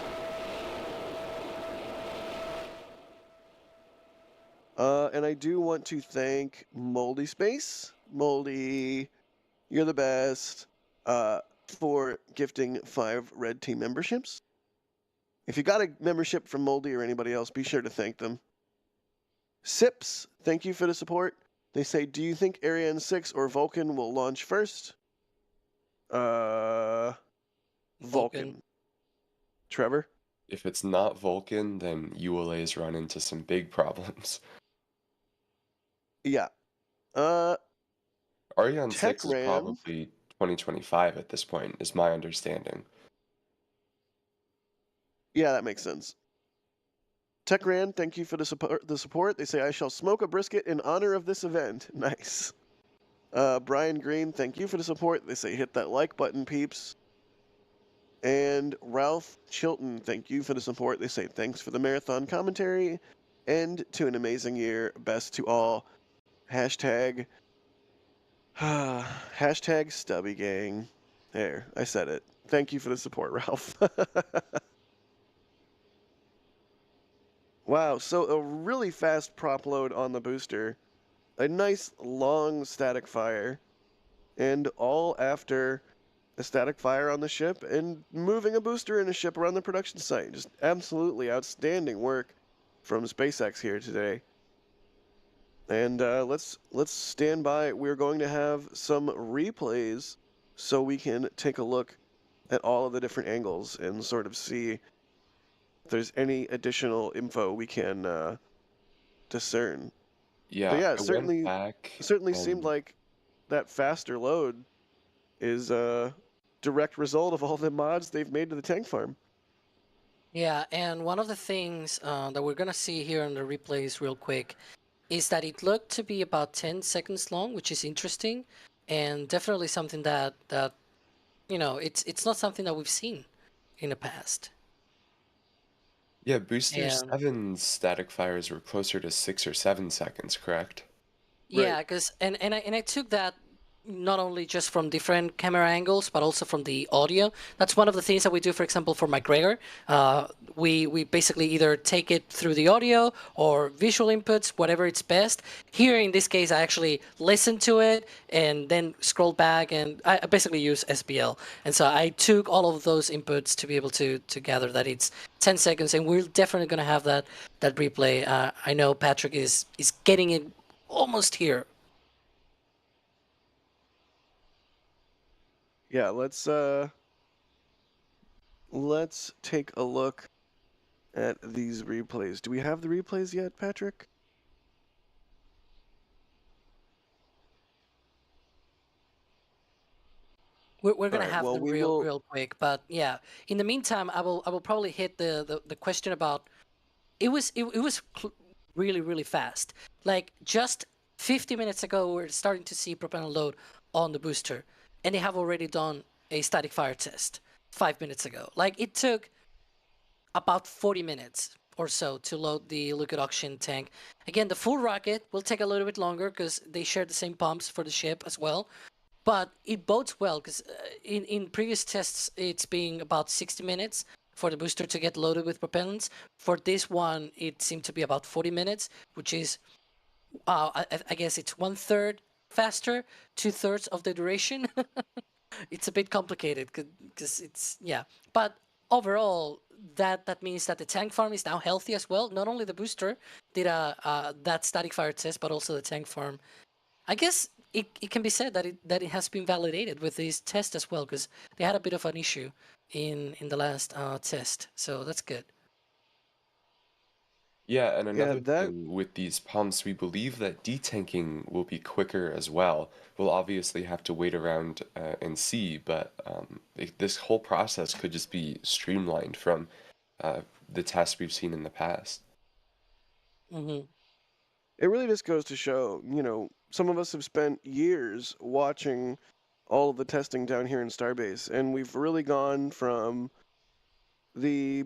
And I do want to thank Moldy Space. Moldy, you're the best. For gifting 5 Red Team memberships. If you got a membership from Moldy or anybody else, be sure to thank them. Sips, thank you for the support. They say, do you think Ariane 6 or Vulcan will launch first? Vulcan. Trevor? If it's not Vulcan, then ULA's run into some big problems. Yeah. Ariane 6 is TechRam. probably 2025 at this point, is my understanding. Yeah, that makes sense. TechRan, thank you for the support. They say, I shall smoke a brisket in honor of this event. Nice. Brian Green, thank you for the support. They say, hit that like button, peeps. And Ralph Chilton, thank you for the support. They say, thanks for the marathon commentary. And to an amazing year. Best to all. Hashtag Stubby Gang. There, I said it. Thank you for the support, Ralph. Wow, so a really fast prop load on the booster. A nice long static fire. And all after a static fire on the ship and moving a booster in a ship around the production site. Just absolutely outstanding work from SpaceX here today. And let's stand by. We're going to have some replays so we can take a look at all of the different angles and sort of see if there's any additional info we can discern. Yeah, But yeah, I it went back certainly seemed and- like that faster load is a direct result of all the mods they've made to the tank farm. Yeah, and one of the things that we're gonna see here in the replays real quick is that it looked to be about 10 seconds long, which is interesting, and definitely something that you know, it's not something that we've seen in the past. Yeah, Booster And 7's static fires were closer to 6 or 7 seconds, correct? yeah, because and I took that not only just from different camera angles, but also from the audio. That's one of the things that we do, for example, for McGregor. We basically either take it through the audio or visual inputs, whatever it's best. Here, in this case, I actually listened to it and then scroll back, and I basically use SBL. And so I took all of those inputs to be able to gather that it's 10 seconds, and we're definitely going to have that replay. I know Patrick is getting it almost here. Yeah, let's take a look at these replays. Do we have the replays yet, Patrick? We're gonna Alright, have well, them we real will- real quick, but yeah. In the meantime, I will probably hit the question about it was really really fast. Like just 50 minutes ago, we're starting to see propellant load on the booster, and they have already done a static fire test 5 minutes ago. Like it took about 40 minutes or so to load the liquid oxygen tank. Again, the full rocket will take a little bit longer because they share the same pumps for the ship as well. But it bodes well because in previous tests, it's been about 60 minutes for the booster to get loaded with propellants. For this one, it seemed to be about 40 minutes, which is, I guess it's 1/3 faster, 2/3 of the duration. It's a bit complicated because it's, yeah. But overall, that means that the tank farm is now healthy as well. Not only the booster did that static fire test, but also the tank farm. I guess it can be said that it has been validated with these tests as well, because they had a bit of an issue in the last test, so that's good. Yeah, and Yeah, another that thing with these pumps, we believe that detanking will be quicker as well. We'll obviously have to wait around and see, but this whole process could just be streamlined from the tests we've seen in the past. Hmm. it really just goes to show, some of us have spent years watching all of the testing down here in Starbase, and we've really gone from the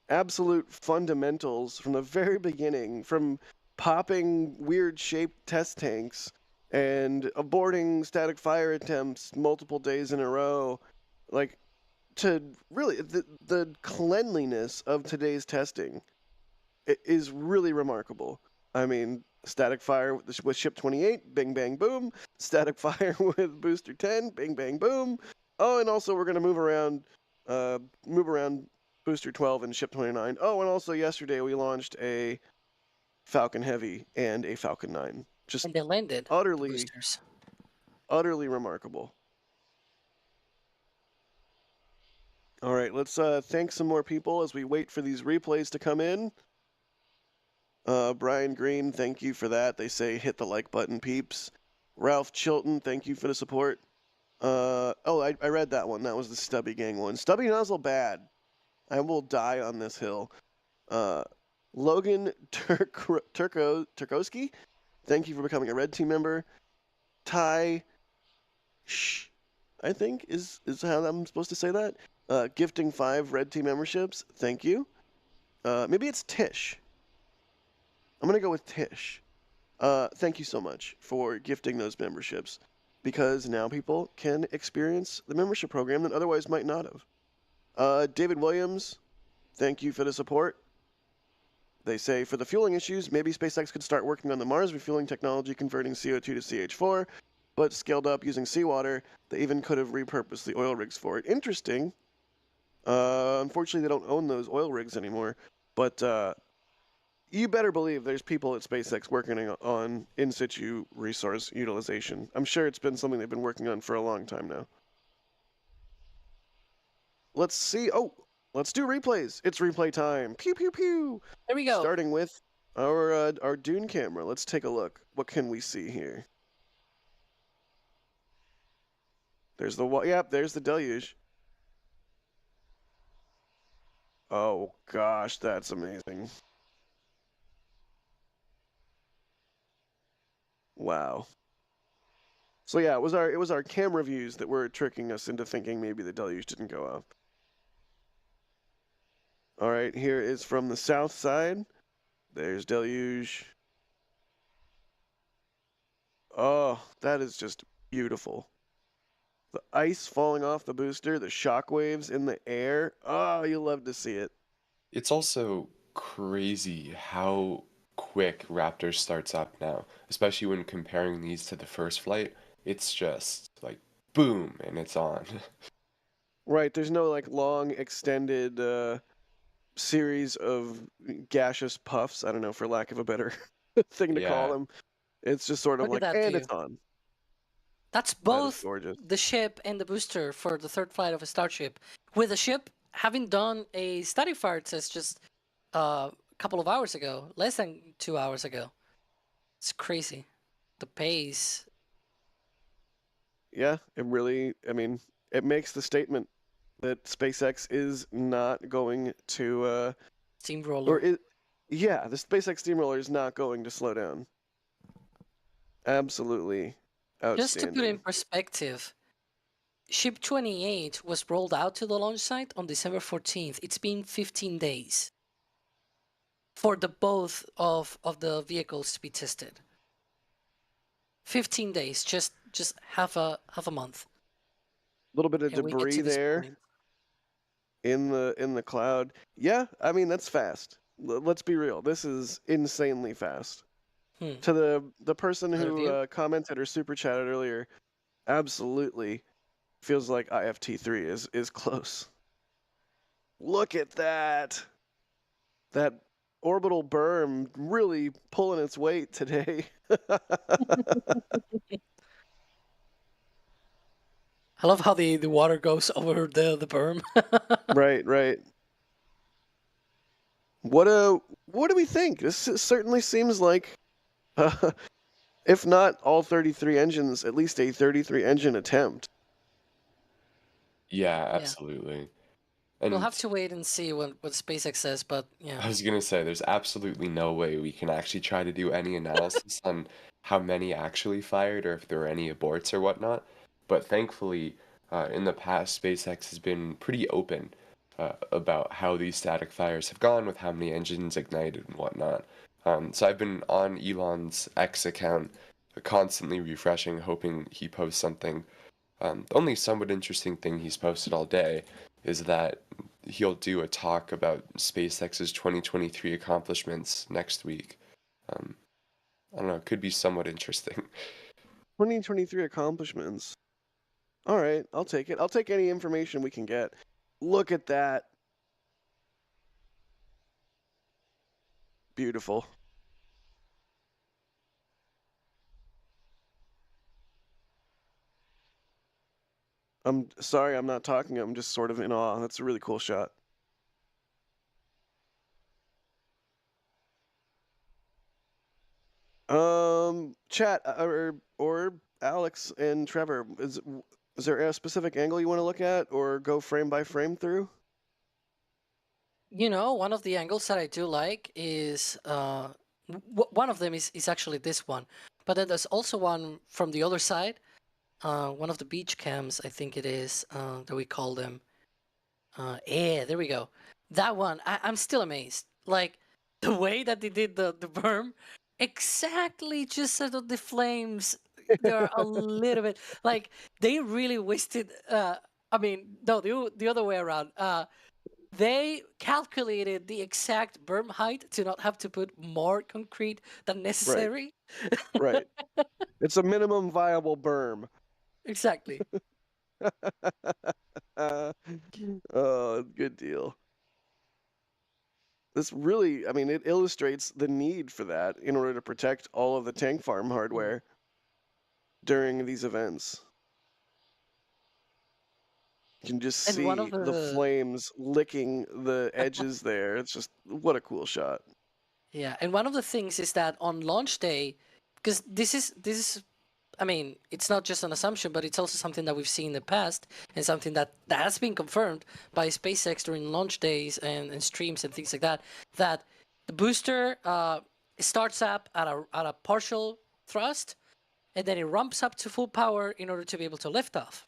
absolute fundamentals from the very beginning, from popping weird shaped test tanks and aborting static fire attempts multiple days in a row, like to really the cleanliness of today's testing is really remarkable. I mean, static fire with ship 28, bing bang boom. Static fire with booster 10, bing bang boom. Oh, and also we're gonna move around booster 12 and ship 29. Oh, and also yesterday we launched a Falcon Heavy and a Falcon 9. Just And they landed the utterly, boosters. utterly remarkable. All right, let's thank some more people as we wait for these replays to come in. Brian Green, thank you for that. They say hit the like button, peeps. Ralph Chilton, thank you for the support. I read that one. That was the Stubby Gang one. Stubby Nozzle bad. I will die on this hill. Logan Turkowski, thank you for becoming a Red Team member. Ty Shh, I think is how I'm supposed to say that. Gifting 5 Red Team memberships. Thank you. Maybe it's Tish. I'm gonna go with Tish. Thank you so much for gifting those memberships, because now people can experience the membership program that otherwise might not have. David Williams, thank you for the support. They say, for the fueling issues, maybe SpaceX could start working on the Mars refueling technology converting CO2 to CH4, but scaled up using seawater. They even could have repurposed the oil rigs for it. Interesting. Unfortunately, they don't own those oil rigs anymore, but you better believe there's people at SpaceX working on in situ resource utilization. I'm sure it's been something they've been working on for a long time now. Let's see. Oh, let's do replays. It's replay time. Pew pew pew. There we go. Starting with our Dune camera. Let's take a look. What can we see here? There's the yep. There's the deluge. Oh gosh, that's amazing. Wow. So yeah, it was our camera views that were tricking us into thinking maybe the deluge didn't go up. All right, here is from the south side. There's deluge. Oh, that is just beautiful. The ice falling off the booster, the shock waves in the air. Oh, you love to see it. It's also crazy how quick Raptor starts up now, especially when comparing these to the first flight. It's just like boom, and it's on. Right, there's no like long extended series of gaseous puffs, I don't know, for lack of a better thing to call Yeah. them. It's just sort of Look at like, that and view. it's on. That's That is both gorgeous. the ship and the booster for the third flight of a Starship. With the ship having done a static fire test just a couple of hours ago, less than 2 hours ago. It's crazy. The pace. yeah, it really, I mean, it makes the statement that SpaceX is not going to, Steamroller. yeah, the SpaceX steamroller is not going to slow down. Absolutely outstanding. Just to put in perspective, Ship 28 was rolled out to the launch site on December 14th. It's been 15 days for the both of the vehicles to be tested. 15 days, just half a month. A little bit of And we get debris to this there point. in the cloud. Yeah, I mean that's fast. Let's be real. This is insanely fast. To the person who commented or super chatted earlier, absolutely feels like IFT3 is close. Look at that. That orbital berm really pulling its weight today. I love how the water goes over the berm. Right. What do we think? This certainly seems like, if not all 33 engines, at least a 33 engine attempt. Yeah, absolutely. And We'll have to wait and see what SpaceX says, but yeah. I was gonna say, there's absolutely no way we can actually try to do any analysis on how many actually fired or if there were any aborts or whatnot. But thankfully, in the past, SpaceX has been pretty open about how these static fires have gone with how many engines ignited and whatnot. So I've been on Elon's X account constantly refreshing, hoping he posts something. The only somewhat interesting thing he's posted all day is that he'll do a talk about SpaceX's 2023 accomplishments next week. I don't know, it could be somewhat interesting. 2023 accomplishments. All right, I'll take it. I'll take any information we can get. Look at that. Beautiful. I'm sorry I'm not talking. I'm just sort of in awe. That's a really cool shot. Chat or Alex and Trevor, is there a specific angle you want to look at or go frame by frame through? You know, one of the angles that I do like is one of them is actually this one, but then there's also one from the other side. One of the beach cams, I think it is, that we call them. Yeah, there we go. That one, I'm still amazed. Like the way that they did the berm, exactly just so that the flames they're a little bit like they really wasted. I mean, no, the other way around. They calculated the exact berm height to not have to put more concrete than necessary. Right. It's a minimum viable berm. Exactly. Oh, good deal. This really, I mean, it illustrates the need for that in order to protect all of the tank farm hardware during these events. You can just And see one of the the flames licking the edges there. It's just, what a cool shot. Yeah, and one of the things is that on launch day, because this is, I mean, it's not just an assumption, but it's also something that we've seen in the past and something that has been confirmed by SpaceX during launch days and streams and things like that, that the booster starts up at a partial thrust, and then it ramps up to full power in order to be able to lift off.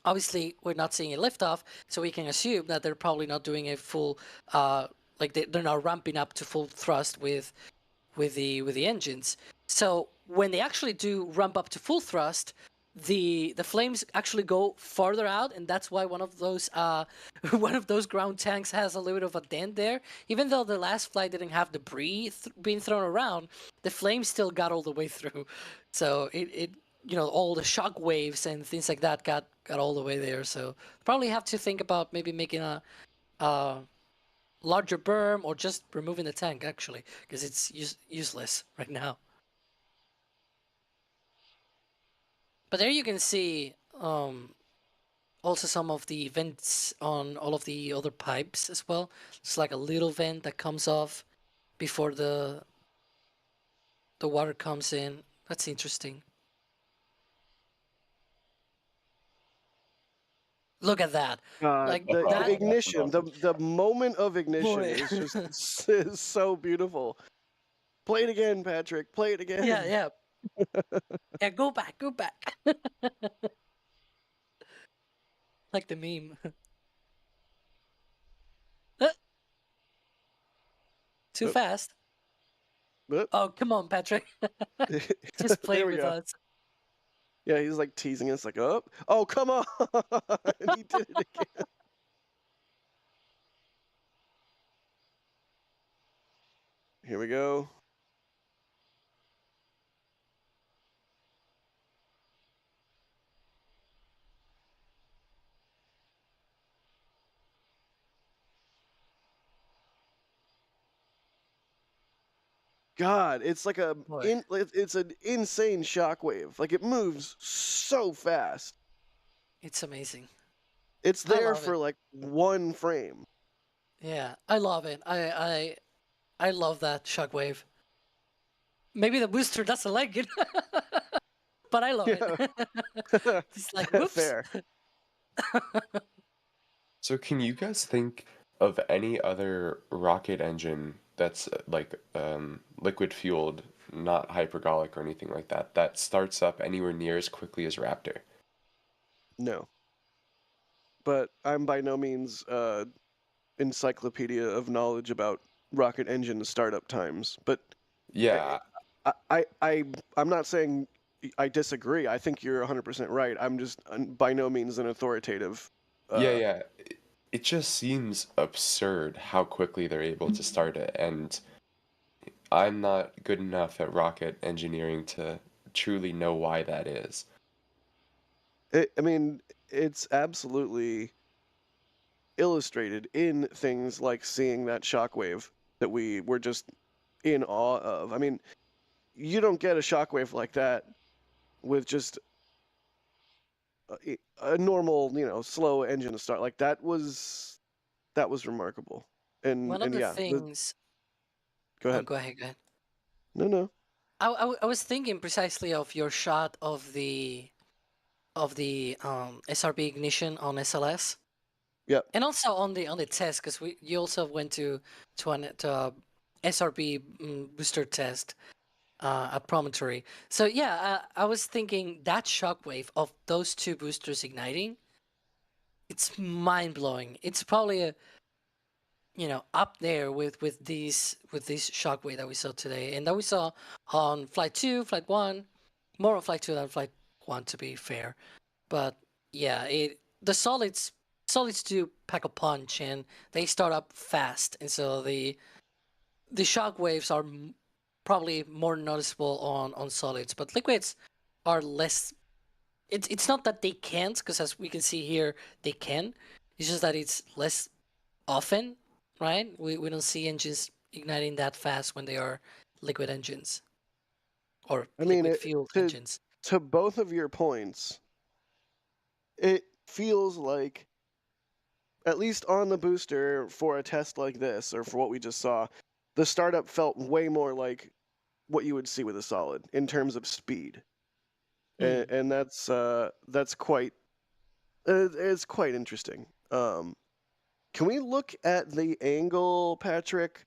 Obviously, we're not seeing a liftoff, so we can assume that they're probably not doing a full, like they're not ramping up to full thrust with the engines. So when they actually do ramp up to full thrust, the flames actually go farther out, and that's why one of those one of those ground tanks has a little bit of a dent there. Even though the last flight didn't have debris being thrown around, the flames still got all the way through. So it you know, all the shock waves and things like that got all the way there. So probably have to think about maybe making a larger berm or just removing the tank, actually, because it's useless right now. But there you can see also some of the vents on all of the other pipes as well. It's like a little vent that comes off before the water comes in. That's interesting. Look at that. Like The that. ignition, the moment of ignition Boy. is just is so beautiful. Play it again, Patrick. Play it again. Yeah, yeah. Yeah, go back, go back. Like the meme. Too Oop. fast. Oop. Oh, come on, Patrick. Just play There we with go. us. Yeah, he's like teasing us, like, oh, come on! He did it again. Here we go. God, it's like Boy. it's an insane shockwave. Like it moves so fast. It's amazing. It's I there love for it. like one frame. Yeah, I love it. I love that shockwave. Maybe the booster doesn't like it, but I love it. It's like, whoops. Fair. So can you guys think of any other rocket engine that's like liquid fueled, not hypergolic or anything like that, that starts up anywhere near as quickly as Raptor? No. But I'm by no means encyclopedia of knowledge about rocket engine startup times. But Yeah, I'm not saying I disagree. I think you're 100% right. I'm just by no means an authoritative. yeah. It just seems absurd how quickly they're able to start it, and I'm not good enough at rocket engineering to truly know why that is. I mean, it's absolutely illustrated in things like seeing that shockwave that we were just in awe of. I mean, you don't get a shockwave like that with just a normal, slow engine to start. Like that was remarkable. One of the Yeah, things. go Oh, ahead. go ahead, go ahead. No. I was thinking precisely of your shot of the SRB ignition on SLS, Yep. and also on the test, because you also went to a SRB booster test at Promontory. So yeah, I was thinking that shockwave of those two boosters igniting, it's mind blowing. It's probably up there with this shockwave that we saw today, and that we saw on flight 2, flight 1, more on flight 2 than flight 1 to be fair. But yeah, the solids do pack a punch, and they start up fast, and so the shock waves are probably more noticeable on solids, but liquids are less. It's not that they can't, because as we can see here, they can. It's just that it's less often, right? We don't see engines igniting that fast when they are liquid engines or I mean, liquid fueled engines. to both of your points, it feels like, at least on the booster for a test like this, or for what we just saw, the startup felt way more like what you would see with a solid in terms of speed, and that's quite it's quite interesting. Can we look at the angle, Patrick,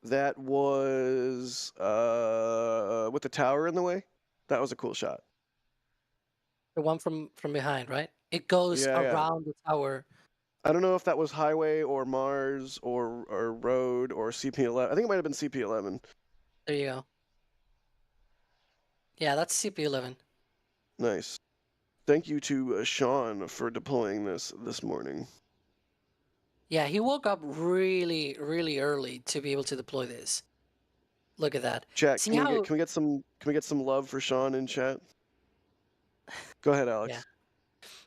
that was with the tower in the way? That was a cool shot. The one from behind, right? It goes Yeah. around the tower. I don't know if that was highway or Mars or road or CP11. I think it might have been CP11. There you go. Yeah, that's CP11. Nice. Thank you to Sean for deploying this morning. Yeah, he woke up really, really early to be able to deploy this. Look at that. Chat, See can how... we get some love for Sean in chat? Go ahead, Alex.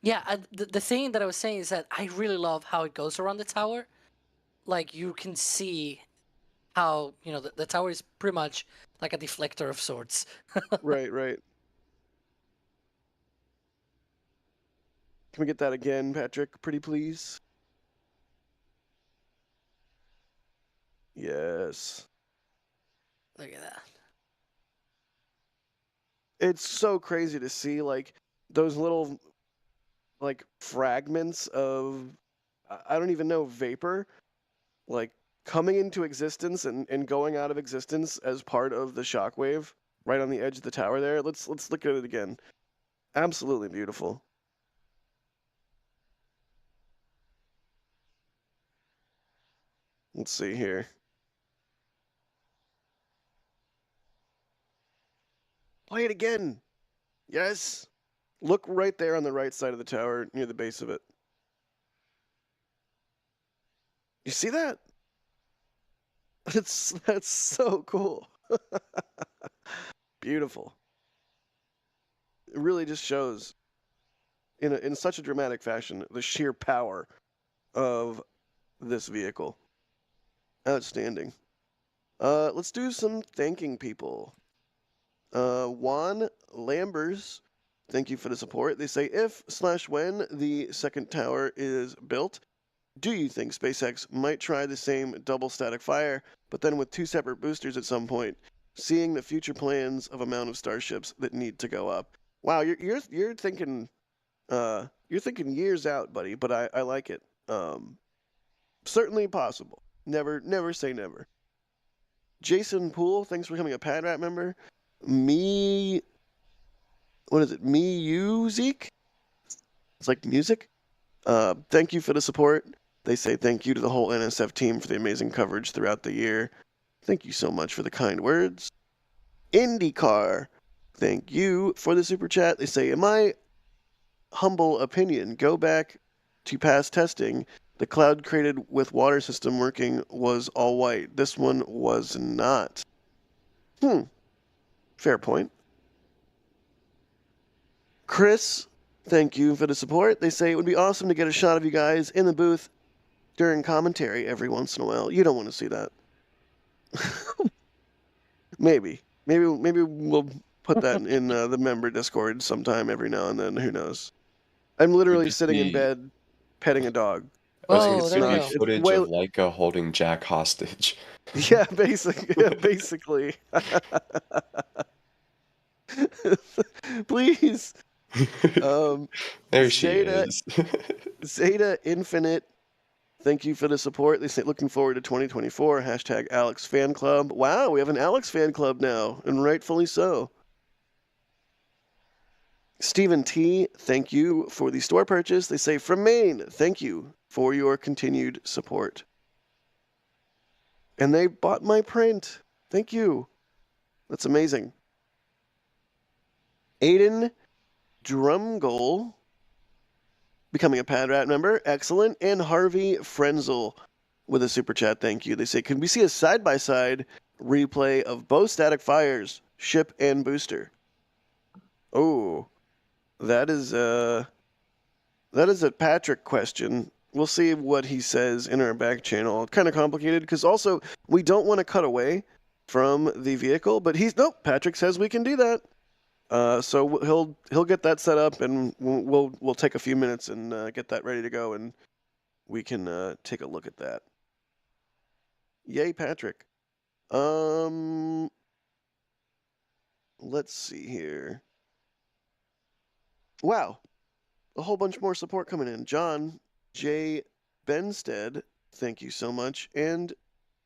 Yeah, the thing that I was saying is that I really love how it goes around the tower. Like, you can see how, the tower is pretty much like a deflector of sorts. Right. Can we get that again, Patrick? Pretty please? Yes. Look at that. It's so crazy to see, like, those little like fragments of I don't even know, vapor, like coming into existence and going out of existence as part of the shockwave right on the edge of the tower there. Let's look at it again. Absolutely beautiful. Let's see here. Play it again. Yes. Look right there on the right side of the tower near the base of it. You see that? That's so cool. Beautiful. It really just shows in such a dramatic fashion the sheer power of this vehicle. Outstanding. Let's do some thanking people. Juan Lambers, thank you for the support. They say, if/when the second tower is built, do you think SpaceX might try the same double static fire, but then with 2 separate boosters at some point, seeing the future plans of amount of starships that need to go up? Wow, you're thinking years out, buddy, but I like it. Certainly possible. Never say never. Jason Poole, thanks for becoming a PadRat member. What is it? Music? It's like music. Thank you for the support. They say thank you to the whole NSF team for the amazing coverage throughout the year. Thank you so much for the kind words. IndyCar, thank you for the super chat. They say, in my humble opinion, go back to past testing. The cloud created with water system working was all white. This one was not. Fair point. Chris, thank you for the support. They say it would be awesome to get a shot of you guys in the booth during commentary every once in a while. You don't want to see that. Maybe we'll put that in the member Discord sometime every now and then. Who knows? I'm literally sitting in bed petting a dog. Oh, there we Be go. footage of Leica holding Jack hostage. Yeah, basically. Please. There she Zeta, is. Zeta Infinite, thank you for the support. They say looking forward to 2024. Hashtag Alex Fan Club. Wow, we have an Alex Fan Club now, and rightfully so. Stephen T, thank you for the store purchase. They say from Maine, thank you for your continued support. And they bought my print. Thank you. That's amazing. Aiden Drumgoal, becoming a PadRat member. Excellent. And Harvey Frenzel with a super chat. Thank you. They say, can we see a side-by-side replay of both static fires, ship and booster? Oh, that is a Patrick question. We'll see what he says in our back channel. Kind of complicated because also we don't want to cut away from the vehicle, but Patrick says we can do that. So he'll get that set up, and we'll take a few minutes and get that ready to go, and we can take a look at that. Yay, Patrick. Let's see here. Wow, a whole bunch more support coming in. John J. Benstead, thank you so much, and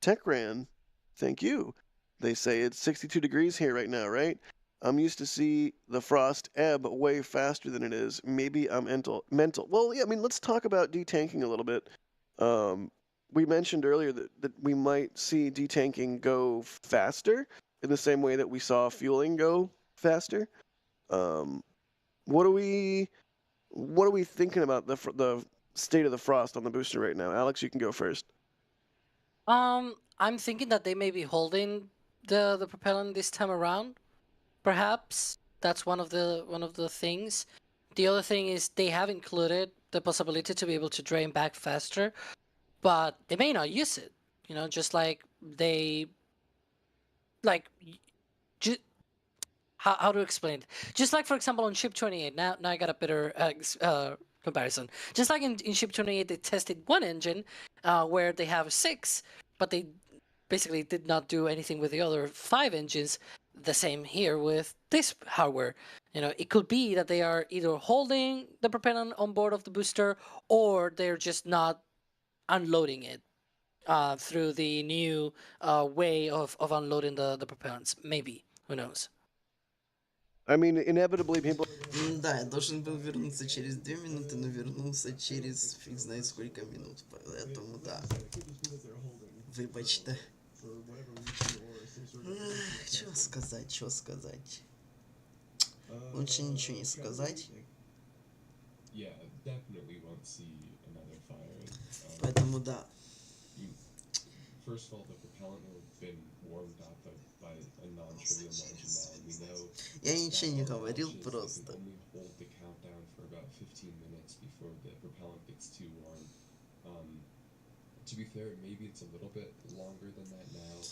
Techran, thank you. They say it's 62 degrees here right now, right? I'm used to see the frost ebb way faster than it is. Maybe I'm mental. Well, yeah, I mean, let's talk about detanking a little bit. We mentioned earlier that we might see detanking go faster in the same way that we saw fueling go faster. What are we thinking about the state of the frost on the booster right now? Alex, you can go first. I'm thinking that they may be holding the propellant this time around. Perhaps that's one of the things. The other thing is they have included the possibility to be able to drain back faster, but they may not use it. You know, just like they how to explain it? Just like, for example, on Ship 28. Now I got a better comparison. Just like in Ship 28, they tested one engine where they have 6, but they basically did not do anything with the other 5 engines. the same here with this hardware. You know, it could be that they are either holding the propellant on board of the booster, or they're just not unloading it through the new way of unloading the propellants. Maybe. Who knows? I mean, inevitably people. Да, я должен был вернуться через 2 минуты, но вернулся через фиг знает сколько минут. Поэтому да. Выбачте. Чё сказать? Лучше ничего не сказать. Yeah, definitely won't see another fire. Поэтому да. First of all, the propellant will have been warmed up by a non-trivial margin now, and we know Я ничего не говорил, launches, they просто. can only hold the countdown for about 15 minutes before the propellant gets too warm. To be fair, maybe it's a little bit longer than that now.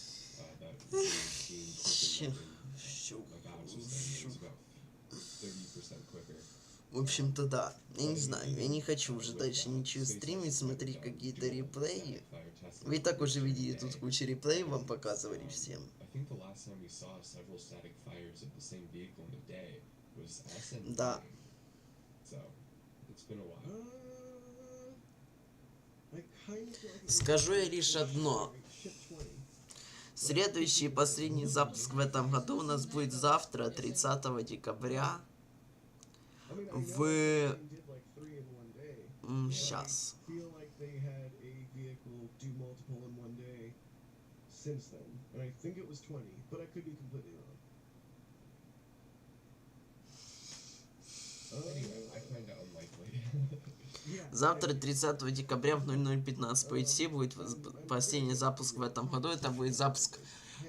That being quicker like I was just saying, it's about 30% quicker. В общем-то, да. Я не знаю, я не хочу уже дальше ничего стримить, смотреть какие-то реплеи. Вы и так уже видели тут кучу реплеев, вам показывали всем. Да. Скажу я лишь одно. Следующий и последний запуск в этом году у нас будет завтра, 30 декабря. Сейчас. Завтра, 30 декабря в 00:15 по ITC будет последний запуск в этом году. Это будет запуск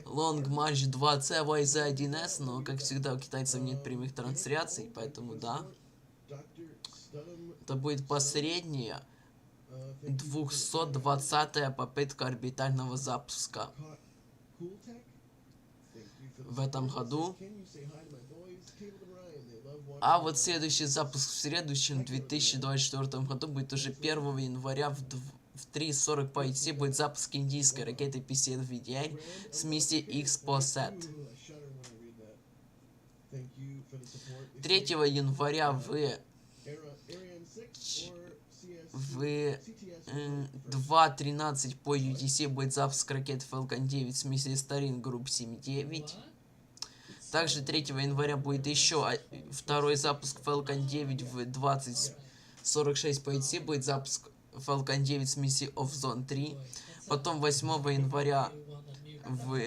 Long March 2C YZ1S, но, как всегда, у китайцев нет прямых трансляций, поэтому да. Это будет последняя 220-я попытка орбитального запуска в этом году. А вот следующий запуск в следующем 2024 году будет уже 1 января в 3:40 по ITC будет запуск индийской ракеты PCLVDI с миссией X после. 3 января в 2:13 по UTC будет запуск ракеты Falcon 9 с миссией Starlink Group 7-9. Также 3 января будет еще второй запуск Falcon 9 в 20:46 по ITC будет запуск Falcon 9 с миссией Off Zone 3. Потом 8 января в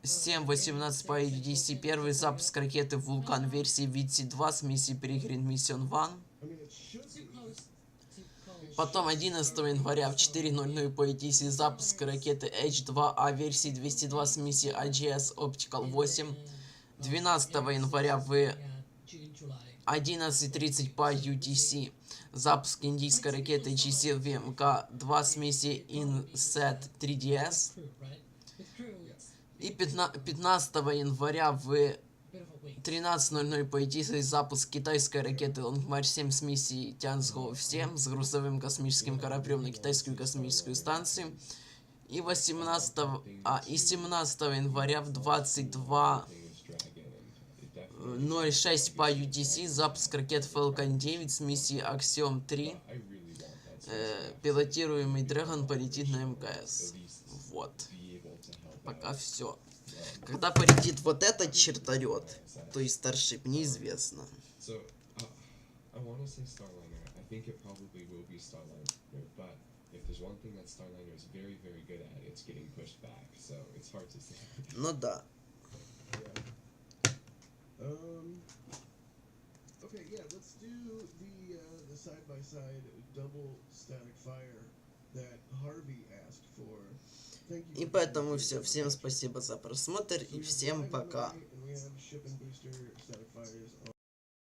7:18 по UTC первый запуск ракеты Vulcan версии VT-2 с миссией Peregrine Mission 1. Потом 11 января в 4:00 по ITC запуск ракеты H-2A версии 202 с миссией AGS Optical 8. 12 января в 11:30 по UTC запуск индийской ракеты GCLV-MK-2 с миссией INSAT 3DS. И 15 января в 13:00 по ITC запуск китайской ракеты Long March 7 с миссией Tianzhou 7 с грузовым космическим кораблем на китайскую космическую станцию. И 17 января в 22:06 по UTC запуск ракет Falcon 9 с миссией Axiom 3. Пилотируемый Dragon полетит на МКС. Вот. Пока все. Когда полетит вот этот чертолет, то есть Starship, неизвестно. Ну да. Okay, yeah, let's do the side-by-side double static fire that Harvey asked for. Thank you. И поэтому все. Всем спасибо за просмотр и всем пока.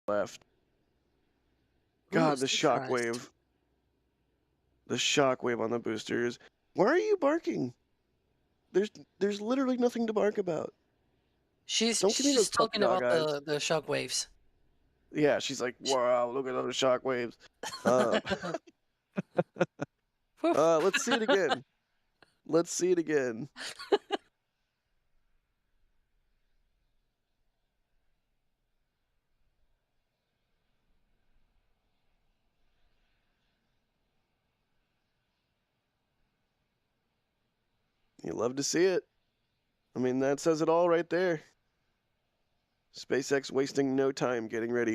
Left. God, the shockwave. The shockwave on the boosters. Why are you barking? There's literally nothing to bark about. She's Don't give me those talking puppy about dog the shock waves. Yeah, she's like, wow, look at those shockwaves. Let's see it again. Let's see it again. You love to see it. I mean, that says it all right there. SpaceX wasting no time getting ready